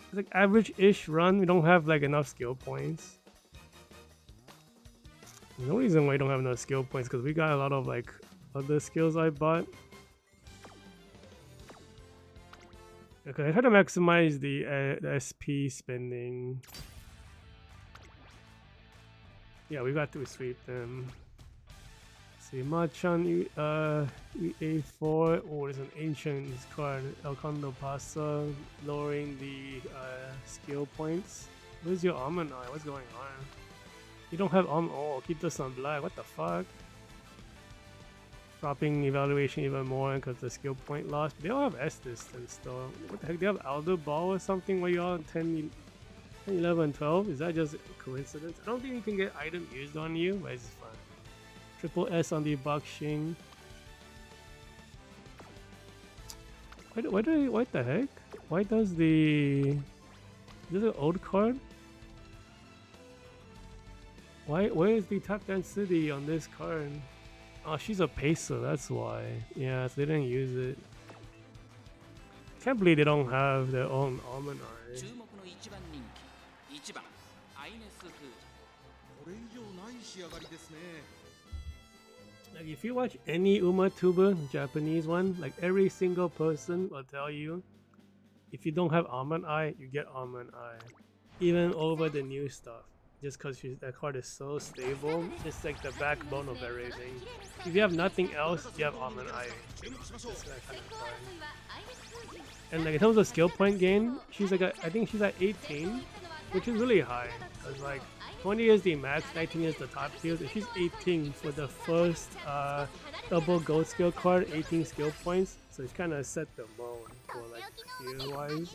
It's like average-ish run. We don't have like enough skill points. There's no reason why we don't have enough skill points because we got a lot of like other skills I bought. Okay, I try to maximize the SP spending. Yeah, we got to sweep them. See, Machan A4. Oh, there's an ancient card, El Condo Pasa, lowering the skill points. Where's your Almond Eye? What's going on? You don't have oh, keep this on black. What the fuck? Dropping evaluation even more because the skill point loss. But they all have S distance though. What the heck? They have Alder Ball or something where you're on 10, 11, 12? Is that just a coincidence? I don't think you can get item used on you, but it's fun. Triple S on the Bakshing. What the heck? Why does the... Is this an old card? Where is the top density on this card? Oh, she's a pacer, that's why. Yeah, so they didn't use it. Can't believe they don't have their own Almond Eye. これ以上ない仕上がりですね Like if you watch any UmaTuber, Japanese one, like every single person will tell you if you don't have Almond Eye, you get Almond Eye, even over the new stuff. Just because that card is so stable, it's like the backbone of everything. If you have nothing else, you have Almond Eye. That's that kind of card. And like in terms of skill point gain, she's like I think she's at 18, which is really high. Cause like 20 is the max, 19 is the top tiers. If she's 18 for the first double gold skill card, 18 skill points, so it's kind of set the mode for like tier wise.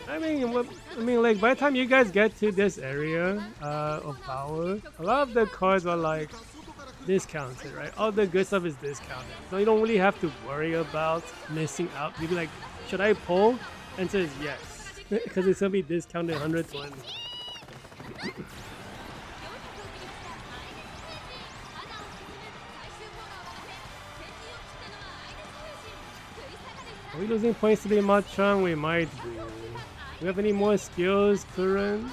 I mean, like by the time you guys get to this area of power, a lot of the cards are like discounted, right? All the good stuff is discounted, so you don't really have to worry about missing out. You be like, should I pull? And says yes, because it's gonna be discounted 120. Are we losing points to the Machan? We might be. Do we have any more skills, Kuren?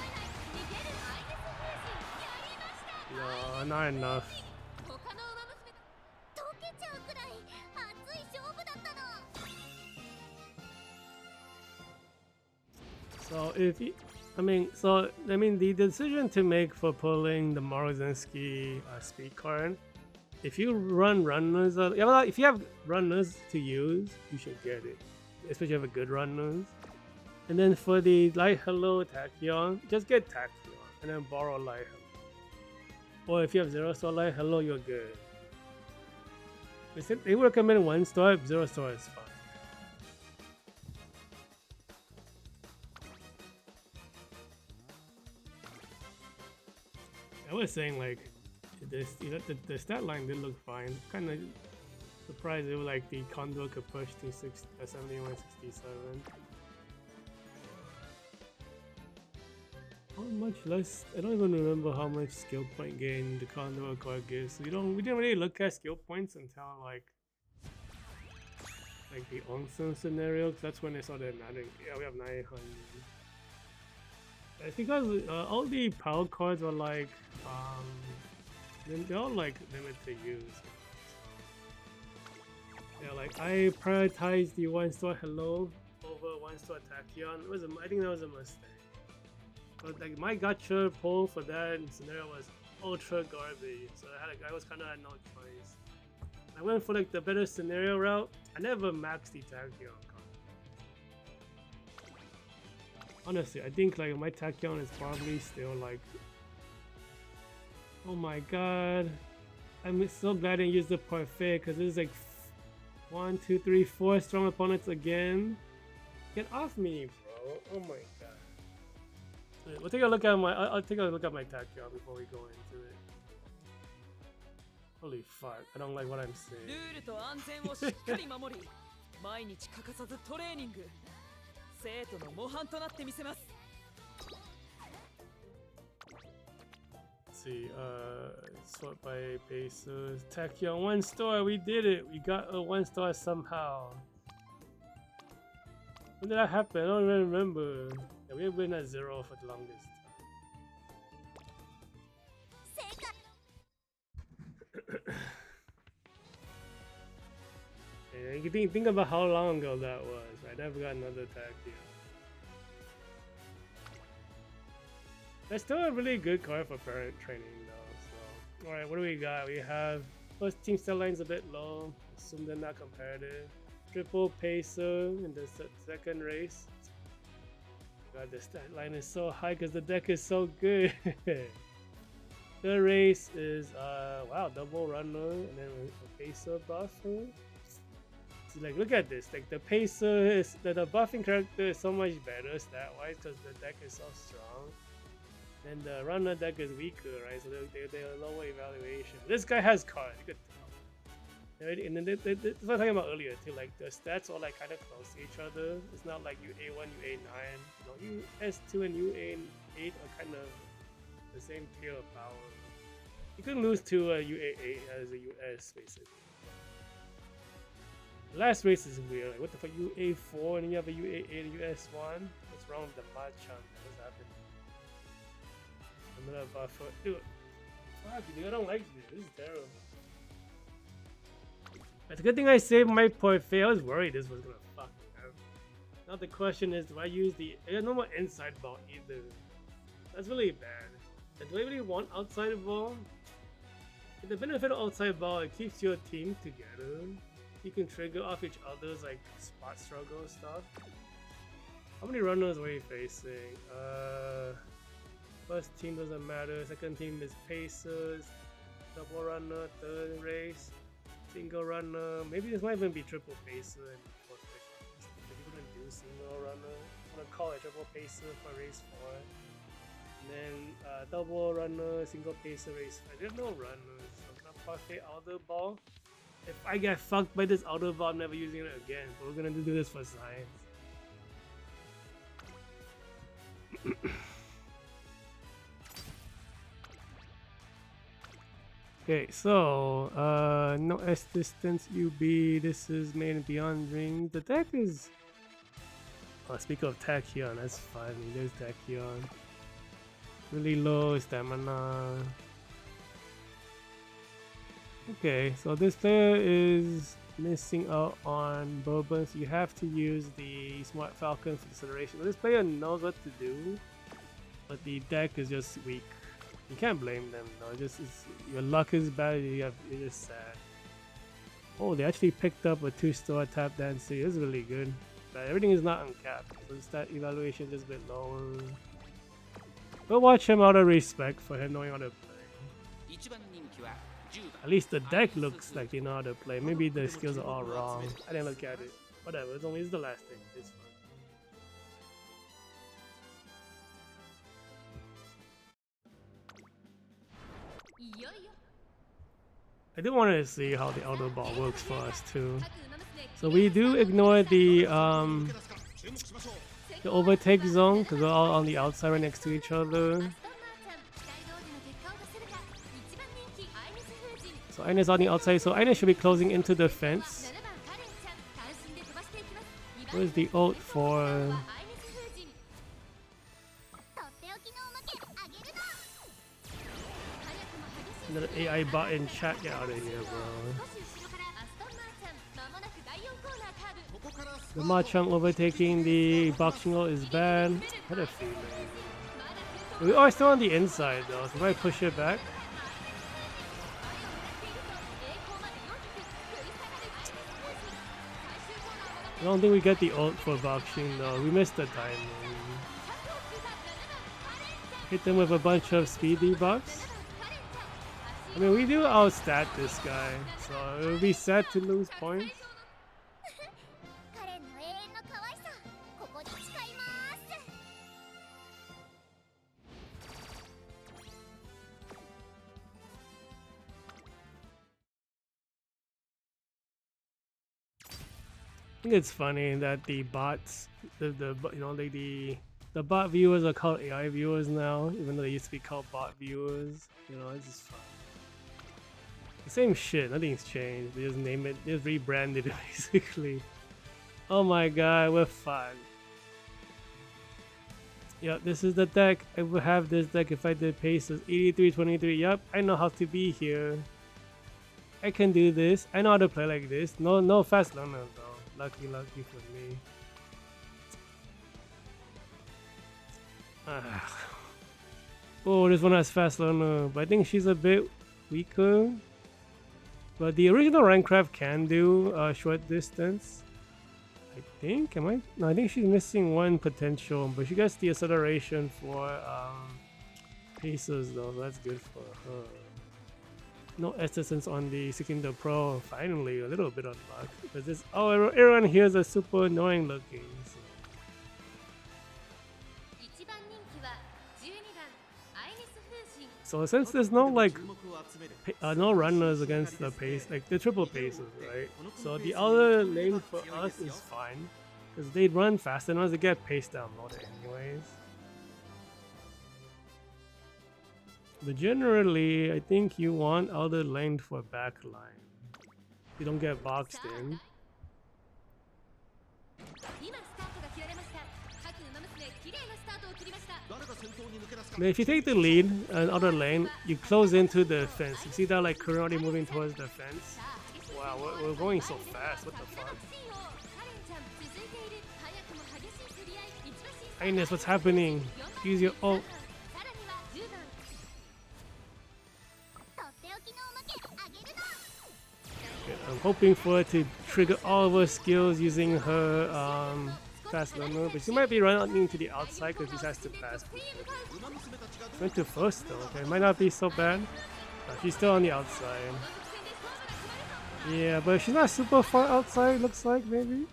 No, not enough. So if you, I mean the decision to make for pulling the Morozinski speed card, if you run runners, if you have runners to use, you should get it, especially if you have a good runners. And then for the Light Hello Tachyon, just get Tachyon and then borrow Light Hello. Or if you have 0-star Light Hello, you're good. They recommend 1-star, 0-star is fine. I was saying like this, the stat line did look fine. Kind of surprised it was like the Condor could push to 71, 67. How much less? I don't even remember how much skill point gain the Condor card gives. So we didn't really look at skill points until like the Onsen scenario, because that's when they started adding. Yeah, we have 900. It's because all the power cards are like they're all like limited to use. Yeah, like I prioritized the 1-star Hello over 1-star Tachyon. I think that was a mistake. But like my gacha pull for that scenario was ultra garbage, so I was kind of had no choice. I went for like the better scenario route. I never maxed the Tachyon card. Honestly, I think like my Tachyon is probably still like, oh my god, I'm so glad I didn't use the Parfait, because this is like 1, 2, 3, 4 strong opponents again. Get off me, bro! Oh my god. We'll take a look at I'll take a look at my Tachyon before we go into it. Holy fuck! I don't like what I'm saying. Let's see, sort by bases. Tachyon 1-star, we did it! We got a 1-star somehow. When did that happen? I don't even remember. Yeah, we have been at 0 for the longest time. Yeah, you can think about how long ago that was. I never got another Tachyon. That's still a really good card for parent training though. So, alright, what do we got? We have first team stat line's a bit low. Assume they're not competitive. Triple Pacer in the second race. God, the stat line is so high because the deck is so good. Third race is wow, double runner and then a Pacer buffer. So like, look at this. Like the Pacer is the buffing character is so much better stat wise because the deck is so strong. And the runner deck is weaker, right? So they're lower evaluation. This guy has cards. You could tell. And then that's what I was talking about earlier too. Like the stats are like kind of close to each other. It's not like UA1, UA9. You know, US2 and UA8 are kind of the same tier of power. You can lose to a UA8 as a US basically. The last race is weird. Like what the fuck, UA4 and then you have a UA8 and US1. What's wrong with the Machan? What's happening? Another buffer. Dude, fuck, dude, I don't like this. This is terrible. It's a good thing I saved my Porphyry. I was worried this was gonna fuck me up. Now the question is, do I use the... I got no more inside ball either. That's really bad. Do I really want outside ball? The benefit of outside ball, it keeps your team together. You can trigger off each other's like spot struggle stuff. How many runners were you facing? First team doesn't matter. Second team is Pacers. Double runner, third race. Single runner. Maybe this might even be triple pacer and fourth race. If you couldn't do single runner, I'm gonna call it triple pacer for race 4. And then double runner, single pacer, race 5. There's no runners. So I'm gonna parfait outer ball. If I get fucked by this outer ball, I'm never using it again. But we're gonna do this for science. Okay, so no S distance UB. This is main beyond rings. The deck is. Oh, speak of Tachyon, that's funny. There's Tachyon. Really low stamina. Okay, so this player is missing out on bourbon, so you have to use the Smart Falcon for consideration. But this player knows what to do, but the deck is just weak. You can't blame them though. Your luck is bad. You're just sad. Oh, they actually picked up a 2-star tap dancer. It's really good. But everything is not uncapped, so the stat evaluation is just a bit lower. But watch him out of respect for him knowing how to play. At least the deck looks like they know how to play. Maybe the skills are all wrong. I didn't look at it. Whatever. It's the last thing. It's fine. I do want to see how the outer ball works for us too. So we do ignore the overtake zone because we're all on the outside right next to each other. So Ines on the outside, so Ines should be closing into the fence. Where's the ult for? Another AI bot in chat, get out of here, bro. The Machamp overtaking the boxing ult is bad. What a feeling. We are still on the inside though, so if I push it back. I don't think we get the ult for boxing though. We missed the timing. Hit them with a bunch of speed debuffs. I mean, we do outstat this guy, so it would be sad to lose points. I think it's funny that the bots, the bot viewers are called AI viewers now, even though they used to be called bot viewers. You know, it's just fun. The same shit, nothing's changed. They just name it, they just rebranded it basically. Oh my god, we're fine. Yep, this is the deck. I would have this deck if I did paces. 83-23. Yep, I know how to be here. I can do this. I know how to play like this. No fast learner though. Lucky for me. Oh, this one has fast learner, but I think she's a bit weaker. But the original Rancraft can do short distance. I think, No, I think she's missing one potential, but she gets the acceleration for paces though, so that's good for her. No essence on the 16 Pro. Finally, a little bit of luck. Because this, everyone here is a super annoying looking. So since there's no no runners against the pace, like the triple paces, right? So the other lane for us is fine, because they run fast and once they get pace downloaded anyways. But generally, I think you want other lane for backline. You don't get boxed in. But if you take the lead and other lane, you close into the fence. You see that like currently moving towards the fence? Wow, we're going so fast. What the fuck? Ines, what's happening? Use your ult. Okay, I'm hoping for her to trigger all of her skills using her fast learner, but she might be running to the outside because she has to pass. Went to first though. Okay, might not be so bad. She's still on the outside. Yeah, but she's not super far outside. Looks like maybe.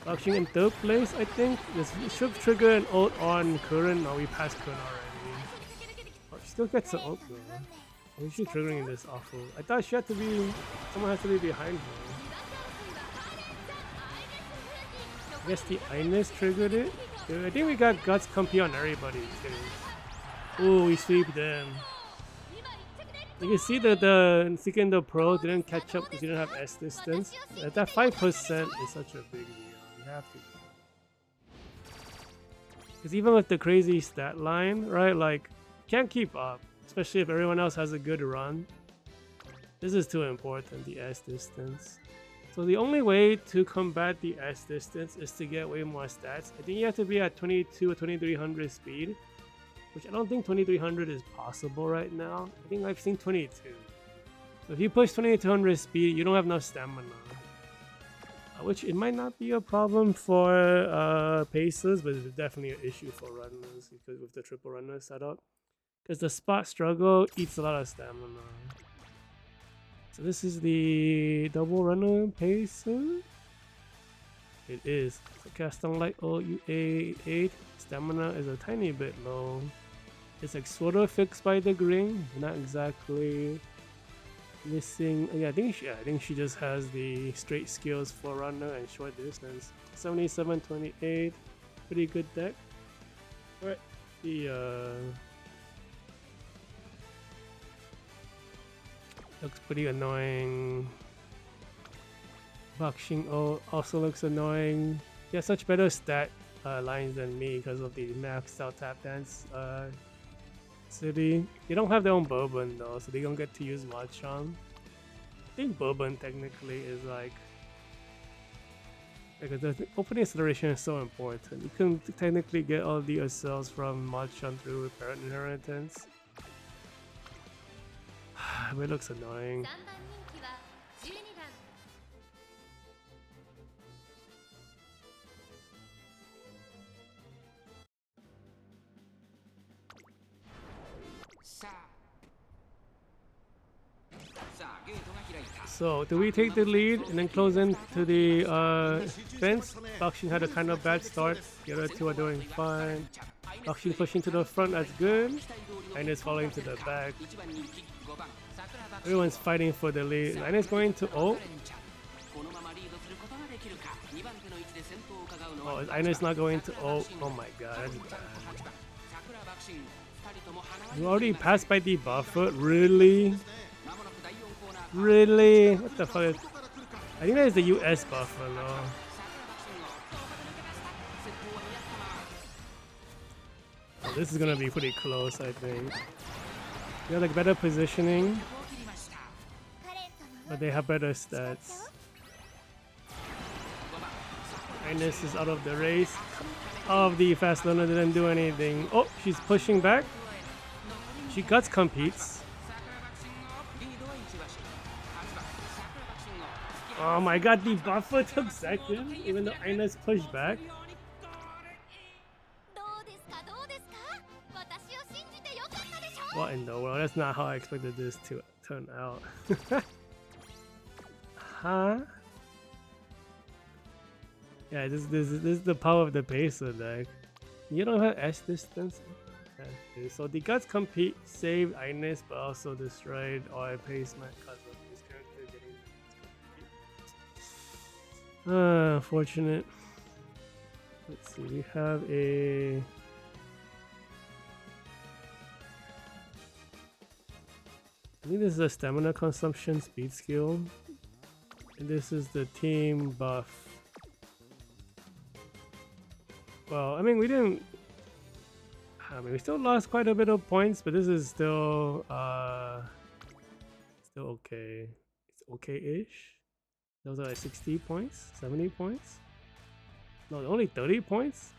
Luxing in third place, I think. This should trigger an ult on Current. No, we passed Current already. Oh, she still gets an ult though. Why is she triggering this awful? I thought she had to be. Someone has to be behind her. I guess the Ines triggered it. Dude, I think we got Guts compete on everybody too. Ooh, we sweep them. You can see that the Seekendo Pro didn't catch up because he didn't have S distance. That 5% is such a big deal. You have to. Because even with the crazy stat line, right? Like, can't keep up. Especially if everyone else has a good run. This is too important, the S distance. So the only way to combat the S distance is to get way more stats. I think you have to be at 22 or 2300 speed, which I don't think 2300 is possible right now. I think I've seen 22. So if you push 2200 speed, you don't have enough stamina. Which it might not be a problem for pacers, but it's definitely an issue for runners because with the triple runner setup. Because the spot struggle eats a lot of stamina. So this is the double runner pacer. It is. So cast on light OUA8. Stamina is a tiny bit low. It's like sort of fixed by the green. Not exactly missing. Yeah, I think she just has the straight skills for runner and short distance. 77-28. Pretty good deck. Alright. The looks pretty annoying. Boxing also looks annoying. He has such better stat lines than me because of the maxed out tap dance city. They don't have their own bourbon though, so they don't get to use Machamp. I think bourbon technically is like because the opening acceleration is so important. You can technically get all the cells from Machamp through parent inheritance. But it looks annoying. So, do we take the lead and then close into the fence? Boxing had a kind of bad start. The other two are doing fine. Boxing pushing to the front, that's good. And it's falling to the back. Everyone's fighting for the lead. And it's going to ult. Oh, Ines not going to ult. Oh my god, that's bad. You already passed by the buffer? Really? Really? What the fuck? I think that is the US buffer, no? Oh, this is gonna be pretty close, I think. They have like better positioning, but they have better stats. Ines is out of the race. Of the fast learner didn't do anything. Oh, she's pushing back. She guts competes. Oh my god, the buffer took second, even though Ines pushed back. What in the world? That's not how I expected this to turn out. Huh? Yeah, this is the power of the pacer deck. You don't have S distance. Okay, so the guts compete saved Ines, but also destroyed our pace man because of this character getting. Fortunate. Let's see. We have a. I think this is a stamina consumption speed skill. And this is the team buff. Well, I mean, we didn't. I mean, we still lost quite a bit of points, but this is still okay. okay-ish. Those are like 60 points, 70 points. No, only 30 points.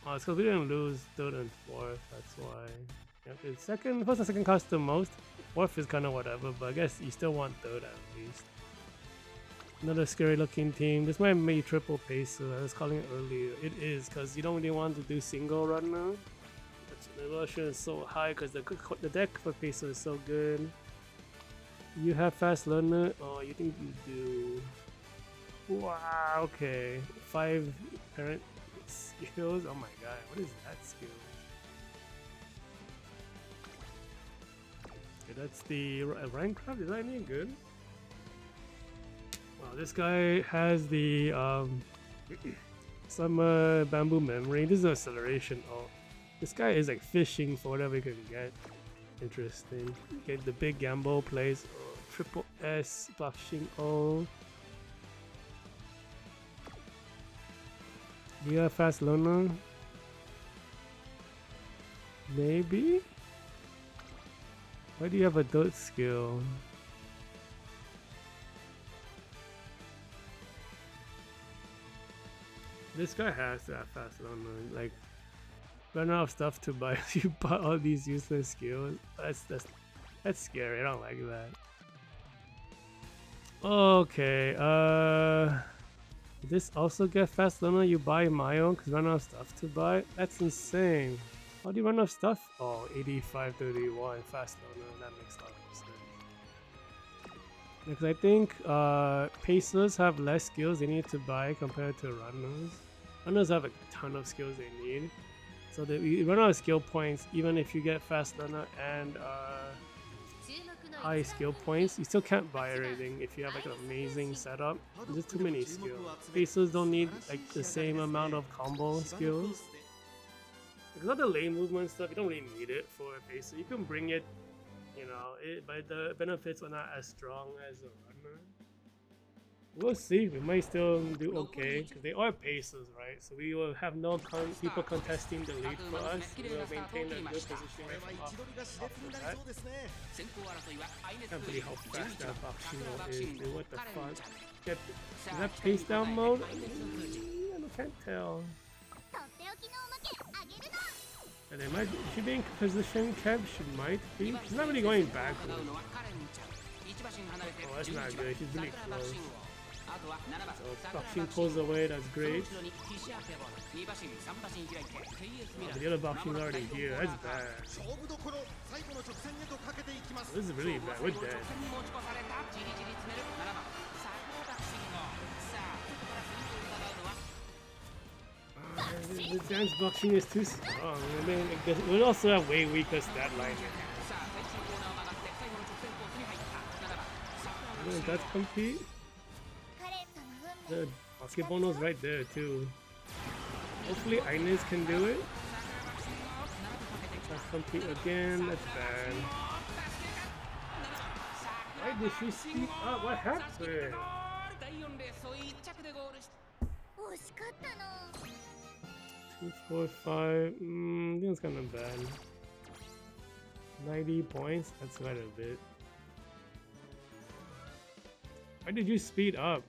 Oh, it's because we didn't lose third and fourth. That's why. Yep, it's second, first and second cost the most. Fourth is kind of whatever, but I guess you still want third at least. Another scary looking team. This might be triple pacer. I was calling it earlier. It is because you don't really want to do single run now. The version is so high because the deck for pacer is so good. You have fast learner. Oh, you think you do? Wow. Okay. 5 parent skills. Oh my god. What is that skill? Okay, that's the Minecraft. Is that any good? Wow, this guy has the summer bamboo memory. This is an acceleration. Oh, this guy is like fishing for whatever he can get. Interesting. Get the big gamble plays. Oh, triple S blushing. Oh, do you have fast learner? Maybe. Why do you have a dirt skill? This guy has to have fast learner. Like, run out of stuff to buy. You buy all these useless skills. That's scary. I don't like that. Okay. This also get fast learner. You buy my own because run out of stuff to buy. That's insane. How do you run out of stuff? Oh, 8531 fast learner. That makes a lot of sense. Because I think pacers have less skills they need to buy compared to runners. Runners have a ton of skills they need. So that you run out of skill points, even if you get fast learner and high skill points, you still can't buy everything if you have like an amazing setup. There's too many skills. Pacers don't need like the same amount of combo skills. Because all the lane movement stuff, you don't really need it for a pacer. You can bring it, you know, but the benefits are not as strong as a runner. We'll see. We might still do okay because they are pacers, right? So we will have no people contesting the lead for us. We will maintain a good position right from off the bat. Can't believe how fast that Bakshino is. Dude, what the fuck? Is that pace down mode? I can't tell. And they might. Is she being position kept? She might be. She's not really going backwards. Oh, that's not good. She's really close. So Bakshin pulls away. That's great. Oh, the other Bakshin's already here. That's bad. This is really bad. We're dead. The dance boxing is too strong. I mean, we also have way weaker stat line. Let's compete. The basketball's right there too. Hopefully Ines can do it. Let's compete again. That's bad. Why did she speed up? What happened? 2, 4, 5. I think it's kind of bad. 90 points. That's quite a bit. Why did you speed up?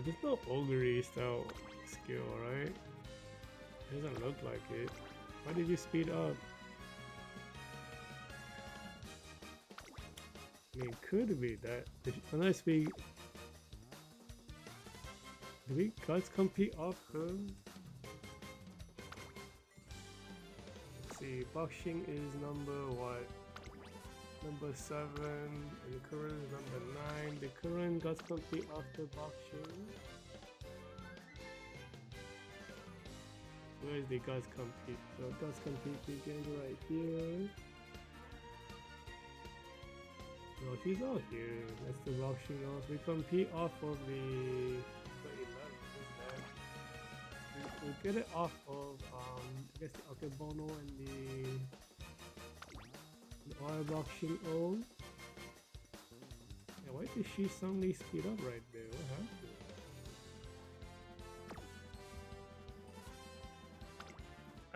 There's no ogre style skill, right? It doesn't look like it. Why did you speed up? I mean, it could be that. Unless we... Do we guys compete off her? Let's see, boxing is number what? Number 7, and the current is number 9. The current guys compete after boxing. Where is the guys compete? So guys compete begins right here. No, she's out here. That's the rock she knows. We compete off of the 11. We get it off of I guess the Akebono and the oil boxing O. Yeah, why did she suddenly speed up right there? What happened?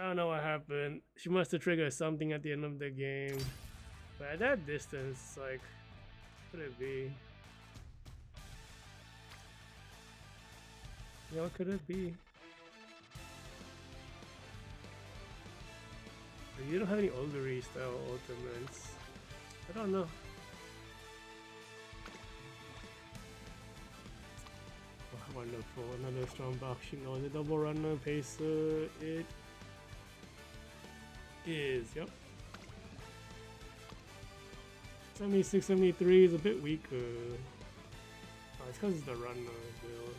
I don't know what happened. She must have triggered something at the end of the game. But at that distance, like, what could it be? Yeah, what could it be? You don't have any augury style ultimates. I don't know. Oh, wonderful, another strong boxing. Oh, the double runner pacer. It is, yep. 76, 73 is a bit weaker. Oh, it's because it's the runner build.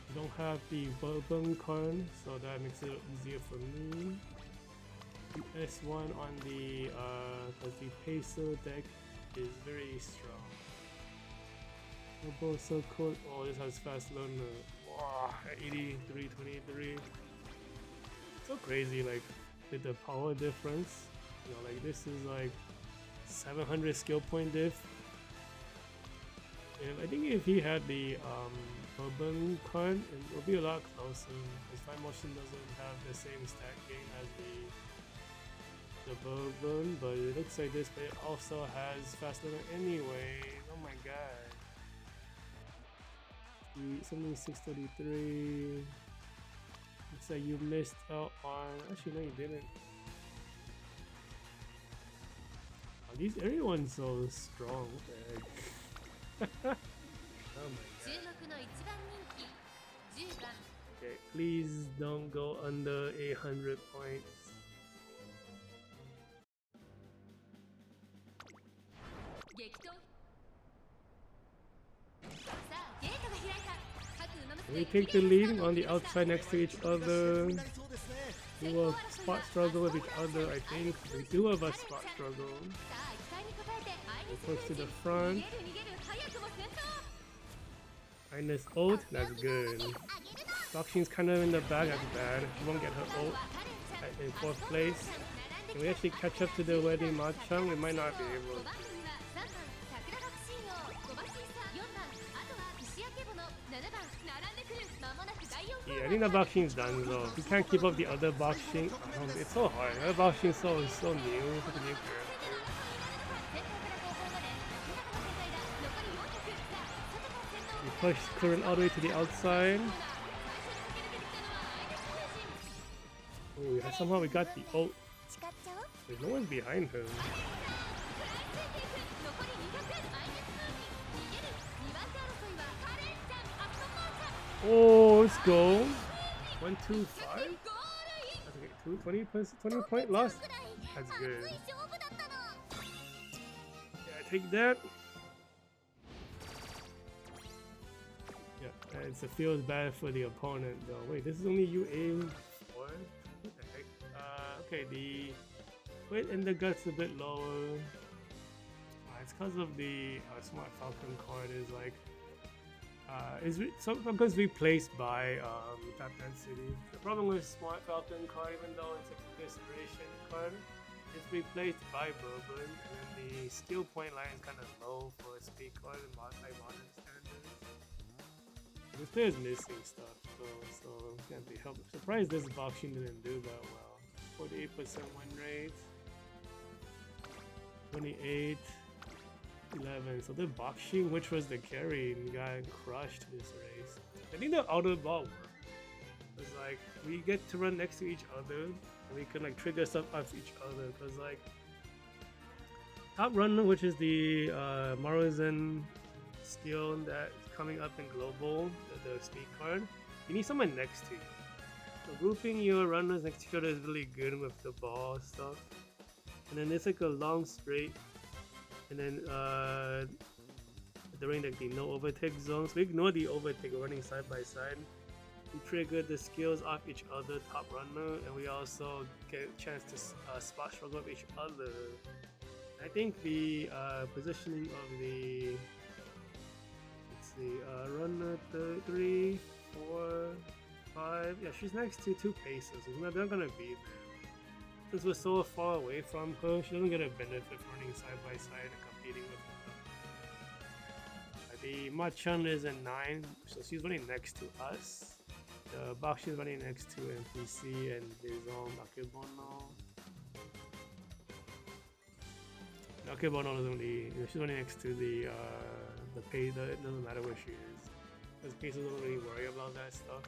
You don't have the bourbon card, so that makes it easier for me. The S1 on the because the pacer deck is very strong. Double so cool. Oh, this has fast learner. Wow, 83, 23. So crazy, like with the power difference. You know, like this is like 700 skill point diff. And I think if he had the bourbon card, it would be a lot closer. Because Fine Motion doesn't have the same stat gain as the bourbon, but it looks like this player also has fast learner anyway. Oh my god. 7633. Looks like you missed out on. Actually, no, you didn't. Oh, everyone's so strong. What the heck? Oh my god. Okay, please don't go under 800 points. We take the lead on the outside next to each other. We will spot struggle with each other, I think. The two of us spot struggle. We push to the front. Ines ult, that's good. Boxing's kind of in the back, that's bad. She won't get her ult in 4th place. Can we actually catch up to the wedding Machan? We might not be able to. Yeah, I think the boxing's done though. You can't keep up the other boxing. It's so hard. The other boxing is so new. Such a new character. We push current all the way to the outside. Oh, yeah, somehow we got the ult. There's no one behind him. Oh, let's go. 125? That's okay. 20 point loss. That's good. Yeah, I take that. Yeah, it feels bad for the opponent though. Wait, this is only you aim for? What the heck? Okay, the weight in the gut's a bit lower. It's because of the Smart Falcon card is like sometimes replaced by Tap Density. The problem with Smart Falcon card, even though it's a consideration card, it's replaced by Bourbon, and then the skill point line is kind of low for a speed card in modern standards. This player is missing stuff, so can't be helped. I'm surprised this boxing didn't do that well. 48% win rate, 28. 11. So the boxing, which was the carry, got crushed this race. I think the outer ball worked. It's like we get to run next to each other, and we can like trigger stuff off each other. Because like top runner, which is the Maruzen skill that's coming up in global, the speed card, you need someone next to you. So grouping your runners next to each other is really good with the ball stuff. And then it's like a long straight. And then during the no overtake zones, we ignore the overtake running side by side. We trigger the skills off each other, top runner, and we also get a chance to spot struggle with each other. I think the positioning of the runner 3, 4, 5. Yeah, she's next to 2 paces. They're not gonna be there. Since we're so far away from her, she doesn't get a benefit from running side by side and competing with her. The Machan is at 9, so she's running next to us. The box is running X2 and PC and Dizon Akebono. Akebono is only, she's running X2. The pace, it doesn't matter where she is, because pace don't really worry about that stuff.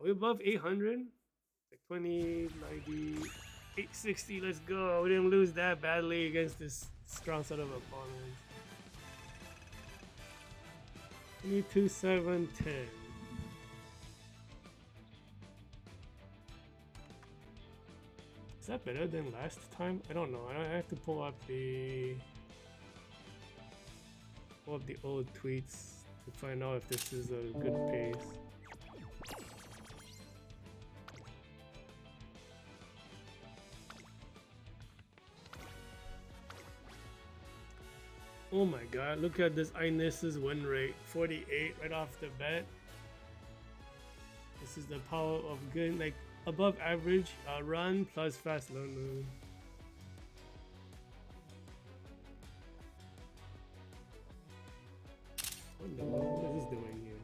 Are we above 800? Like 20, 90, 860. Let's go. We didn't lose that badly against this strong set of opponents. 22, 7, 10. Is that better than last time? I don't know. I have to pull up the old tweets to find out if this is a good pace. Oh my god, look at this Ines's win rate, 48 right off the bat. This is the power of good, like above average run plus fast learner. What is this doing here?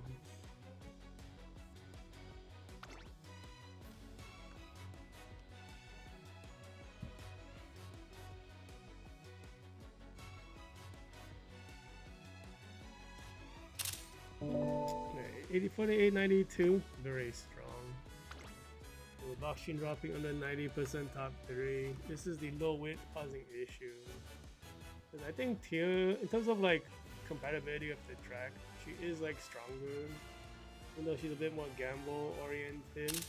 Okay, 48.92, very strong. So Bakshin dropping under 90% top 3. This is the low weight causing issue. Because I think Tia, in terms of like compatibility of the track, she is like stronger, even though she's a bit more gamble oriented.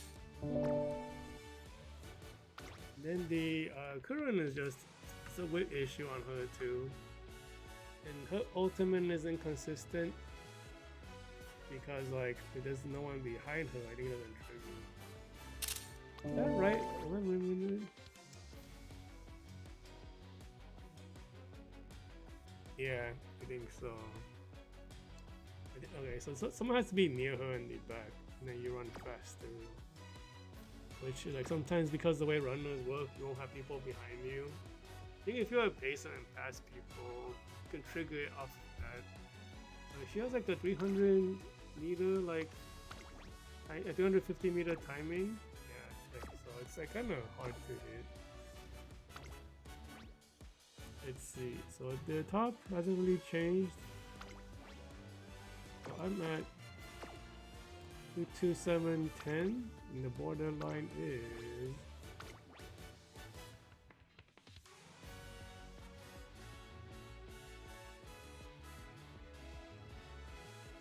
Then the Kurun is just, it's a weight issue on her too, and her ultimate is inconsistent because like there's no one behind her. I think it doesn't trigger. Is that right? Yeah, I think so. Okay, so someone has to be near her in the back, and then you run faster. Which, like, sometimes because the way runners work, you won't have people behind you. I think if you're a pacer and pass people, you can trigger it off of that. She has like the 300 meter, like 350 meter timing. Yeah, so it's like kind of hard to hit. Let's see. So the top hasn't really changed. So I'm at 22710, and the borderline is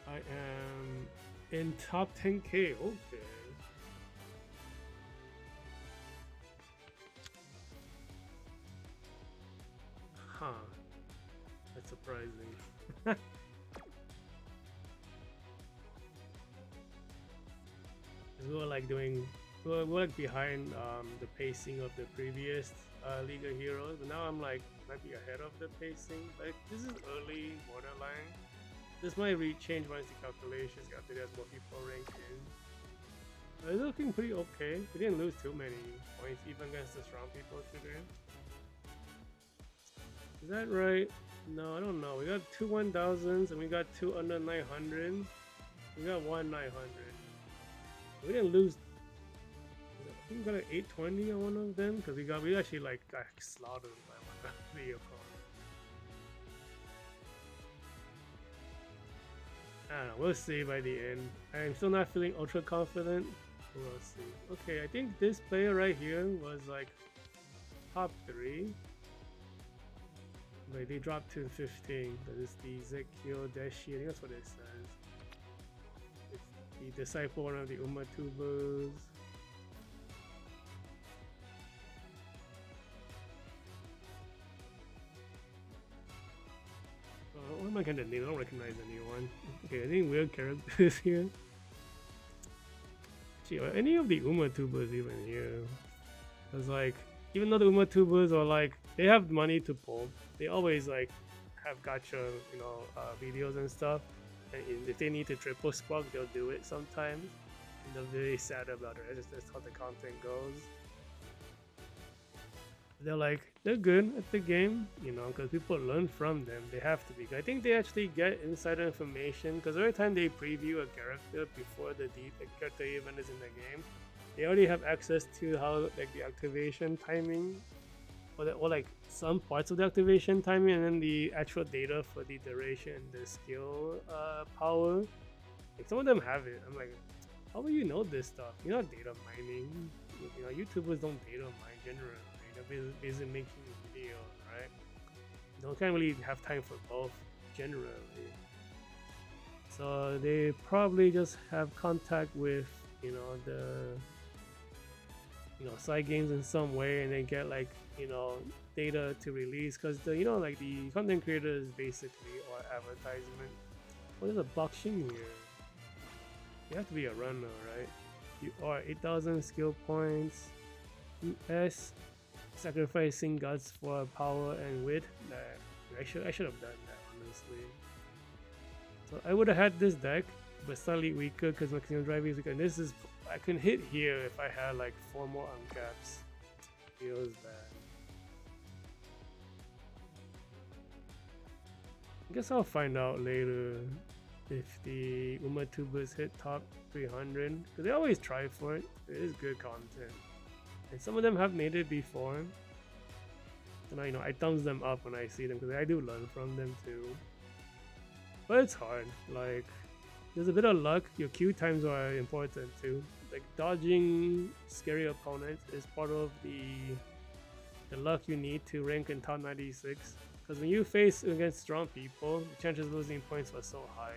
I am in top 10k. Okay. Huh. That's surprising. We were like we're like behind the pacing of the previous League of Heroes, but now I'm like might be ahead of the pacing. Like this is early borderline. This might change once the calculations after there's more people ranked in. But it's looking pretty okay. We didn't lose too many points even against the strong people today. Is that right? No, I don't know. We got 2 1000s and we got 2 under 900. We got 1 900. We didn't lose. I think we got an 820 on one of them because we actually like got slaughtered by one of the opponents. I don't know, we'll see by the end. I'm still not feeling ultra confident. We'll see. Okay, I think this player right here was like top 3. But they dropped to 15. That is the Zekio Deshi. I think that's what it says. It's the disciple, one of the Umatubas. What am I gonna need? I don't recognize anyone. Okay, any weird characters here? Gee, are any of the Umatubas even here? Cause like, even though the Umatubas are like, they have money to pull, they always like have gacha, videos and stuff. And if they need to triple squawk, they'll do it sometimes. And they're very sad about it. That's how the content goes. they're good at the game, you know, because people learn from them. They have to be. I think they actually get insider information because every time they preview a character before the character even is in the game, they already have access to how like the activation timing, or like some parts of the activation timing, and then the actual data for the duration, the skill power. Like some of them have it. I'm like, how will you know this stuff? You're not data mining. You know, YouTubers don't data mine generally. They're busy making videos, right? Don't can't really have time for both generally. So they probably just have contact with, you know, the side games in some way, and they get like, you know, data to release, because the, you know, like the content creators basically or advertisement. What is a boxing here? You have to be a runner, right? You are 8,000 skill points. US sacrificing guts for power and wit. I should have done that, honestly. So I would have had this deck, but slightly weaker because my Casino Drive is weaker. And this is, I can hit here if I had like 4 more uncaps. Feels bad. I guess I'll find out later if the UmaTubers hit top 300, because they always try for it. It is good content, and some of them have made it before. And I, you know, I thumbs them up when I see them because I do learn from them too. But it's hard. Like, there's a bit of luck. Your queue times are important too. Like dodging scary opponents is part of the luck you need to rank in top 96. Because when you face against strong people, the chances of losing points are so high.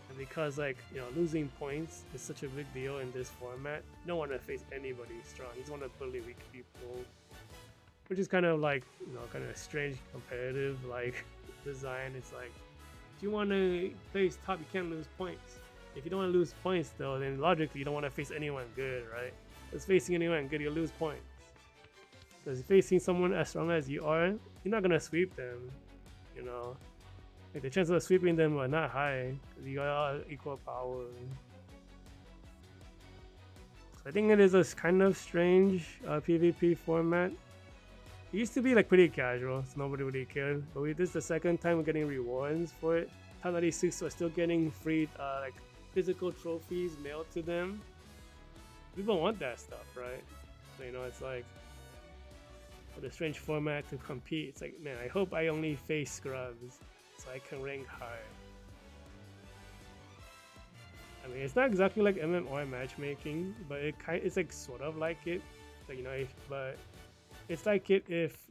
And because, like, you know, losing points is such a big deal in this format, you don't want to face anybody strong. You just want to bully weak people, which is kind of like, you know, kind of a strange competitive like design. It's like, if you want to face top, you can't lose points. If you don't want to lose points though, then logically you don't want to face anyone good, right? Because facing anyone good, you lose points. Because facing someone as strong as you are, you're not gonna sweep them, you know. Like the chances of sweeping them are not high because you got equal power. So I think it is a kind of strange PvP format. It used to be like pretty casual, so nobody really cared. But this is the second time we're getting rewards for it. Top 96 are still getting free like physical trophies mailed to them. People want that stuff, right? So, you know, it's like, for the strange format to compete, it's like, man, I hope I only face scrubs so I can rank high. I mean, it's not exactly like MMR matchmaking, but it's like sort of like it. Like, you know, but it's like it if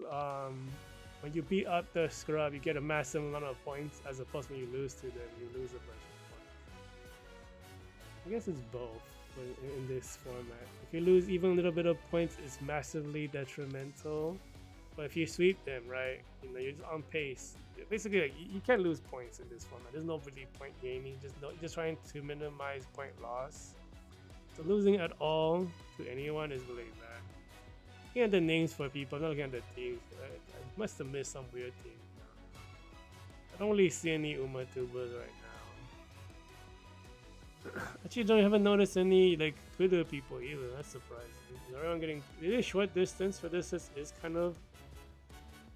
when you beat up the scrub, you get a massive amount of points, as opposed to when you lose to them, you lose a bunch of points. I guess it's both in this format. If you lose even a little bit of points, it's massively detrimental. But if you sweep them, right, you know, you're just on pace. Basically, like, you can't lose points in this format. There's no really point gaining. Just trying to minimize point loss. So losing at all to anyone is really bad. Looking at the names for people, I'm not looking at the teams. I must have missed some weird teams. I don't really see any UmaTubers right now. Actually, haven't noticed any like Twitter people either. That's surprising. Everyone getting really short distance for this is kind of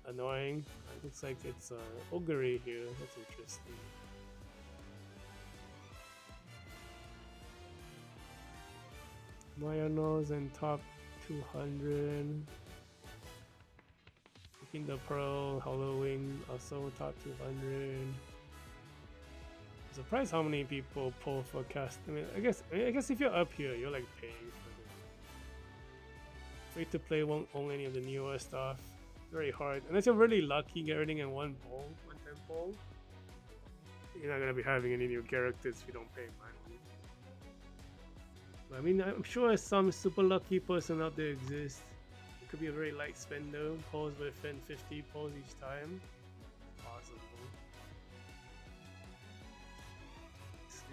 annoying. It looks like it's Ogre here. That's interesting. Mayanos and top 200. Picking the Pearl, Halloween, also top 200. Surprised how many people pull for cast. I mean, I guess if you're up here, you're like paying for it. Free to play won't own any of the newer stuff. Very hard unless you're really lucky, get everything in one time bowl. You're not gonna be having any new characters if you don't pay money. But I mean, I'm sure some super lucky person out there exists. It could be a very light spender, pulls within 50 pulls each time. Possible.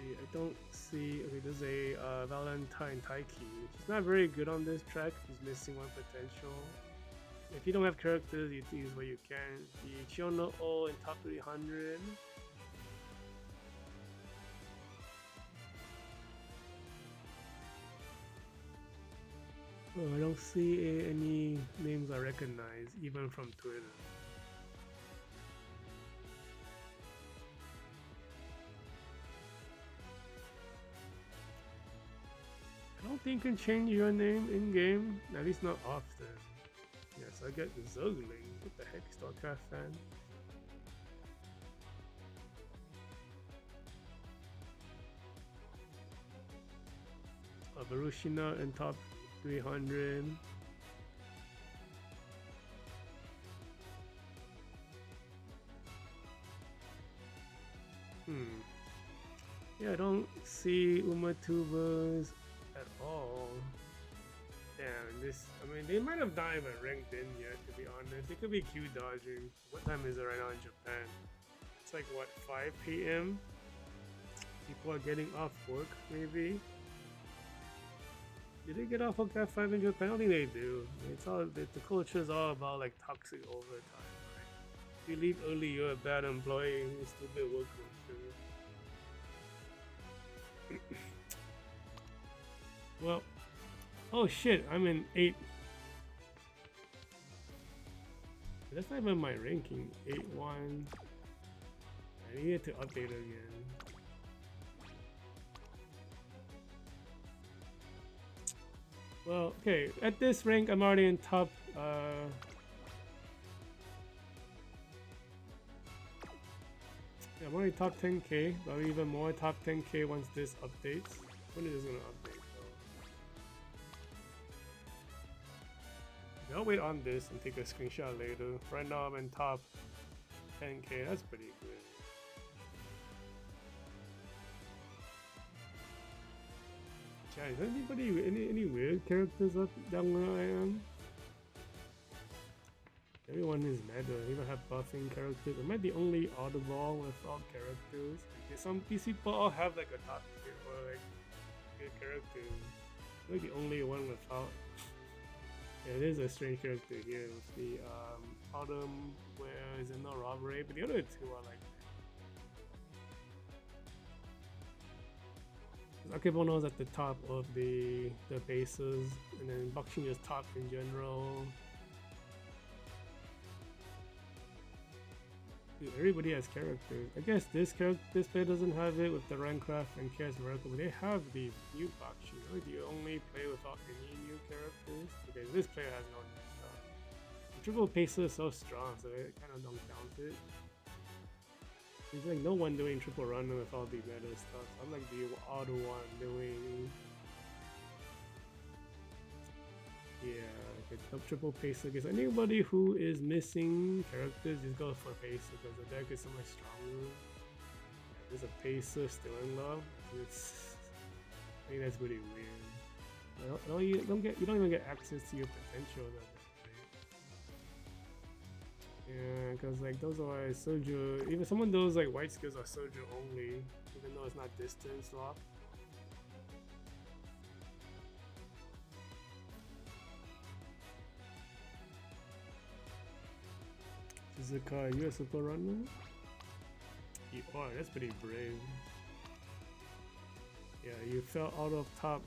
I don't see. Okay, there's a Valentine Taiki. He's not very good on this track. He's missing one potential. If you don't have characters, you use what you can. The Chiono O in top 300. Oh, I don't see any names I recognize, even from Twitter. I don't think you can change your name in game, at least not often. Yes, I get Zugling. What the heck, StarCraft fan? Varushina in top 300. Yeah, I don't see Umatubas at all. Damn, this. I mean, they might have not even ranked in yet, to be honest. They could be Q dodging. What time is it right now in Japan? It's like, what, 5 p.m.? People are getting off work, maybe? Did they get off work at 5 in Japan? I don't think they do. It's all the culture is all about like toxic overtime. Right? If you leave early, you're a bad employee. It's stupid work culture. Well, oh shit, I'm in 8. That's not even my ranking. 8-1. I needed to update again. Well, okay, at this rank, I'm already in top. Yeah, I'm already top 10k, but even more top 10k once this updates. When is this gonna update though? I'll wait on this and take a screenshot later. Right now, I'm in top 10k. That's pretty good. Yeah, is anybody any weird characters up down where I am? Everyone is meta. They even have buffing characters. Am I the only oddball without characters? Like, some these people all have like a top tier or like good characters. I'm like the only one without. Yeah, there's a strange character here with the Autumn where is in the robbery, but the other two are like. Akebono is at the top of the bases, and then Bakshin is top in general. Dude, everybody has characters. I guess this player doesn't have it with the Rancraft and Chaos Miracle, but they have the new Bakshin. Right? You only play without any new characters. Okay, this player has no new stuff. The triple pacer is so strong, so it kind of don't count it. There's like no one doing triple run with all the meta stuff. I'm like the odd one doing. Yeah, okay, top triple pacer. Because anybody who is missing characters just go for pacer because the deck is so much stronger. Yeah, there's a pacer still in love. It's, I think that's pretty weird. You don't even get access to your potential though. Yeah, because like those are Soju, even some of those like white skills are Soju only, even though it's not distance lock. Shizuka, you a super runner? You are, that's pretty brave. Yeah, you fell out of top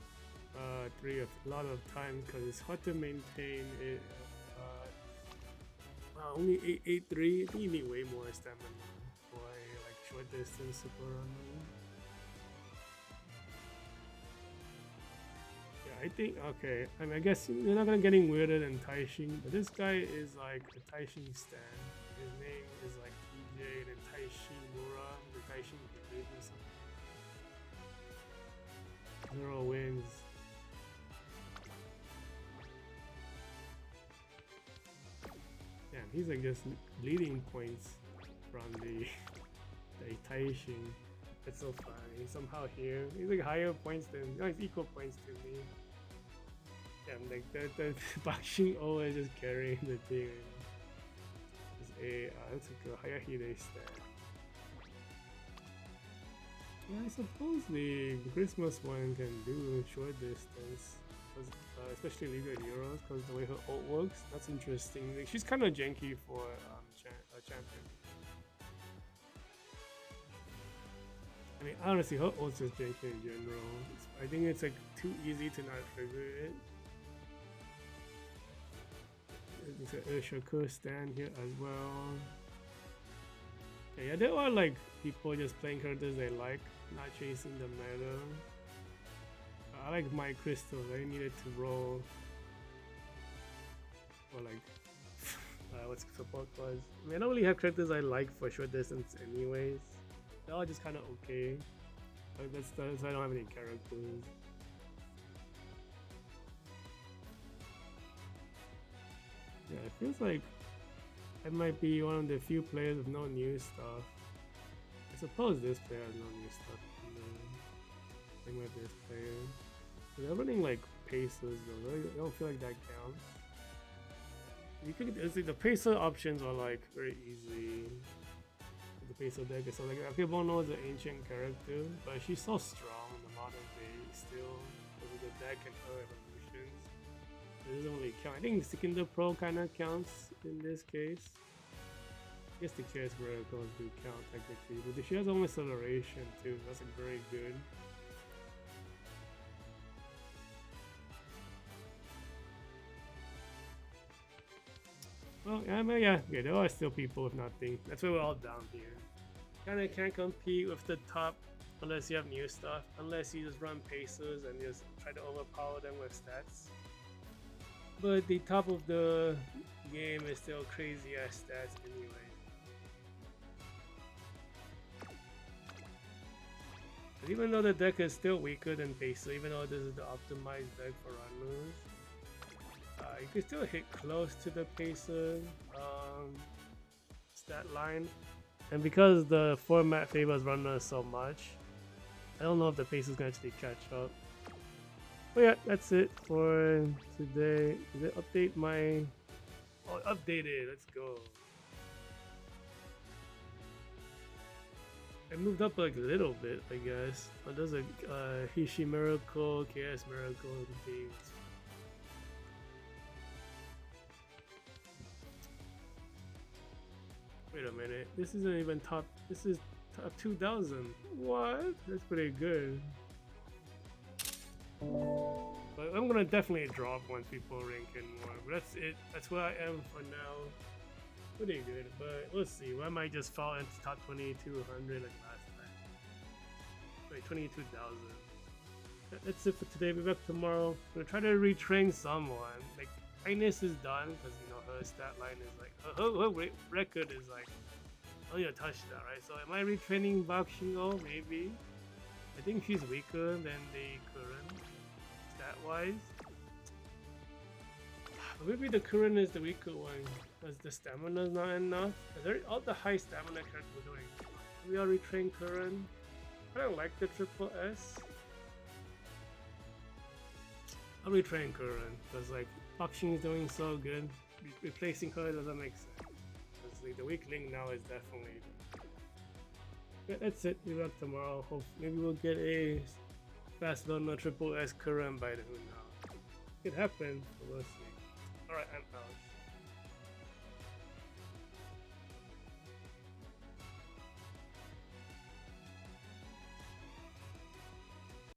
3 a lot of times because it's hard to maintain it. Only 883. I think you need way more stamina for a like short distance super runner. Yeah, I think okay. I mean, I guess you're not gonna getting weirder than Taishin, but this guy is like a Taishin stan. His name is like TJ and Taishin Mura, the Taishin or something. 0 wins. Damn, he's like just bleeding points from the Taishin. That's so funny. He's somehow here. He's like higher points than, no, he's equal points to me. Damn, like the Bakshin always just carrying the team. It's like a higher Hide stat. Yeah, I suppose the Christmas one can do short distance. Especially Liga Euros, because the way her ult works, that's interesting. Like, she's kind of janky for champion. I mean, honestly, her ult's just janky in general. I think it's like too easy to not trigger it. There's an Urshaku stand here as well. Yeah, there are like people just playing characters they like, not chasing the meta. I like my crystals. I needed to roll, or like what's support was. I mean, I don't really have characters I like for short distance, anyways. They're all just kind of okay. Like that's I don't have any characters. Yeah, it feels like I might be one of the few players with no new stuff. I suppose this player has no new stuff. I think my best player. They're running like paces though. I don't feel like that counts. You could the pacer options are like very easy. The pacer deck is so like Akebono is an ancient character, but she's so strong in the modern day still because of the deck and her evolutions. It doesn't really count. I think Sikander Pro kind of counts in this case. I guess the Chaos Miracles do count technically, but she has almost acceleration too. That's like very good. Well, yeah, there are still people with nothing. That's why we're all down here. Kinda can't compete with the top unless you have new stuff, unless you just run pacers and just try to overpower them with stats. But the top of the game is still crazy ass stats anyway. But even though the deck is still weaker than pacer, even though this is the optimized deck for runners, you can still hit close to the pacer stat line, and because the format favors runners so much, I don't know if the pacer is going to actually catch up. But yeah, that's it for today. Did it update my... Oh, updated, let's go. I moved up like a little bit, I guess. Oh, there's a Hishi Miracle, KS Miracle games. Wait a minute, this isn't even top, this is top 2000. What? That's pretty good. But I'm gonna definitely drop once people rank in more. But that's it, that's where I am for now. Pretty good, but we'll see. I might just fall into top 2200 like last time. Wait, 22,000. That's it for today. We'll be back tomorrow. I'm gonna try to retrain someone. Like, Ines is done because you know her stat line is like her record is like only a touchdown, right? So am I retraining Bakushingo? Maybe. I think she's weaker than the current stat wise. Maybe the current is the weaker one because the stamina is not enough. All the high stamina characters were doing. We are retrain current. I don't like the triple S. I'll retrain current because like Bakushin is doing so good. Replacing her doesn't make sense. Because like, the weak link now is definitely. Yeah, that's it. We'll be back tomorrow. Hope maybe we'll get a fast learner triple S current by the who now. It could happen, but we'll see. Alright, I'm out.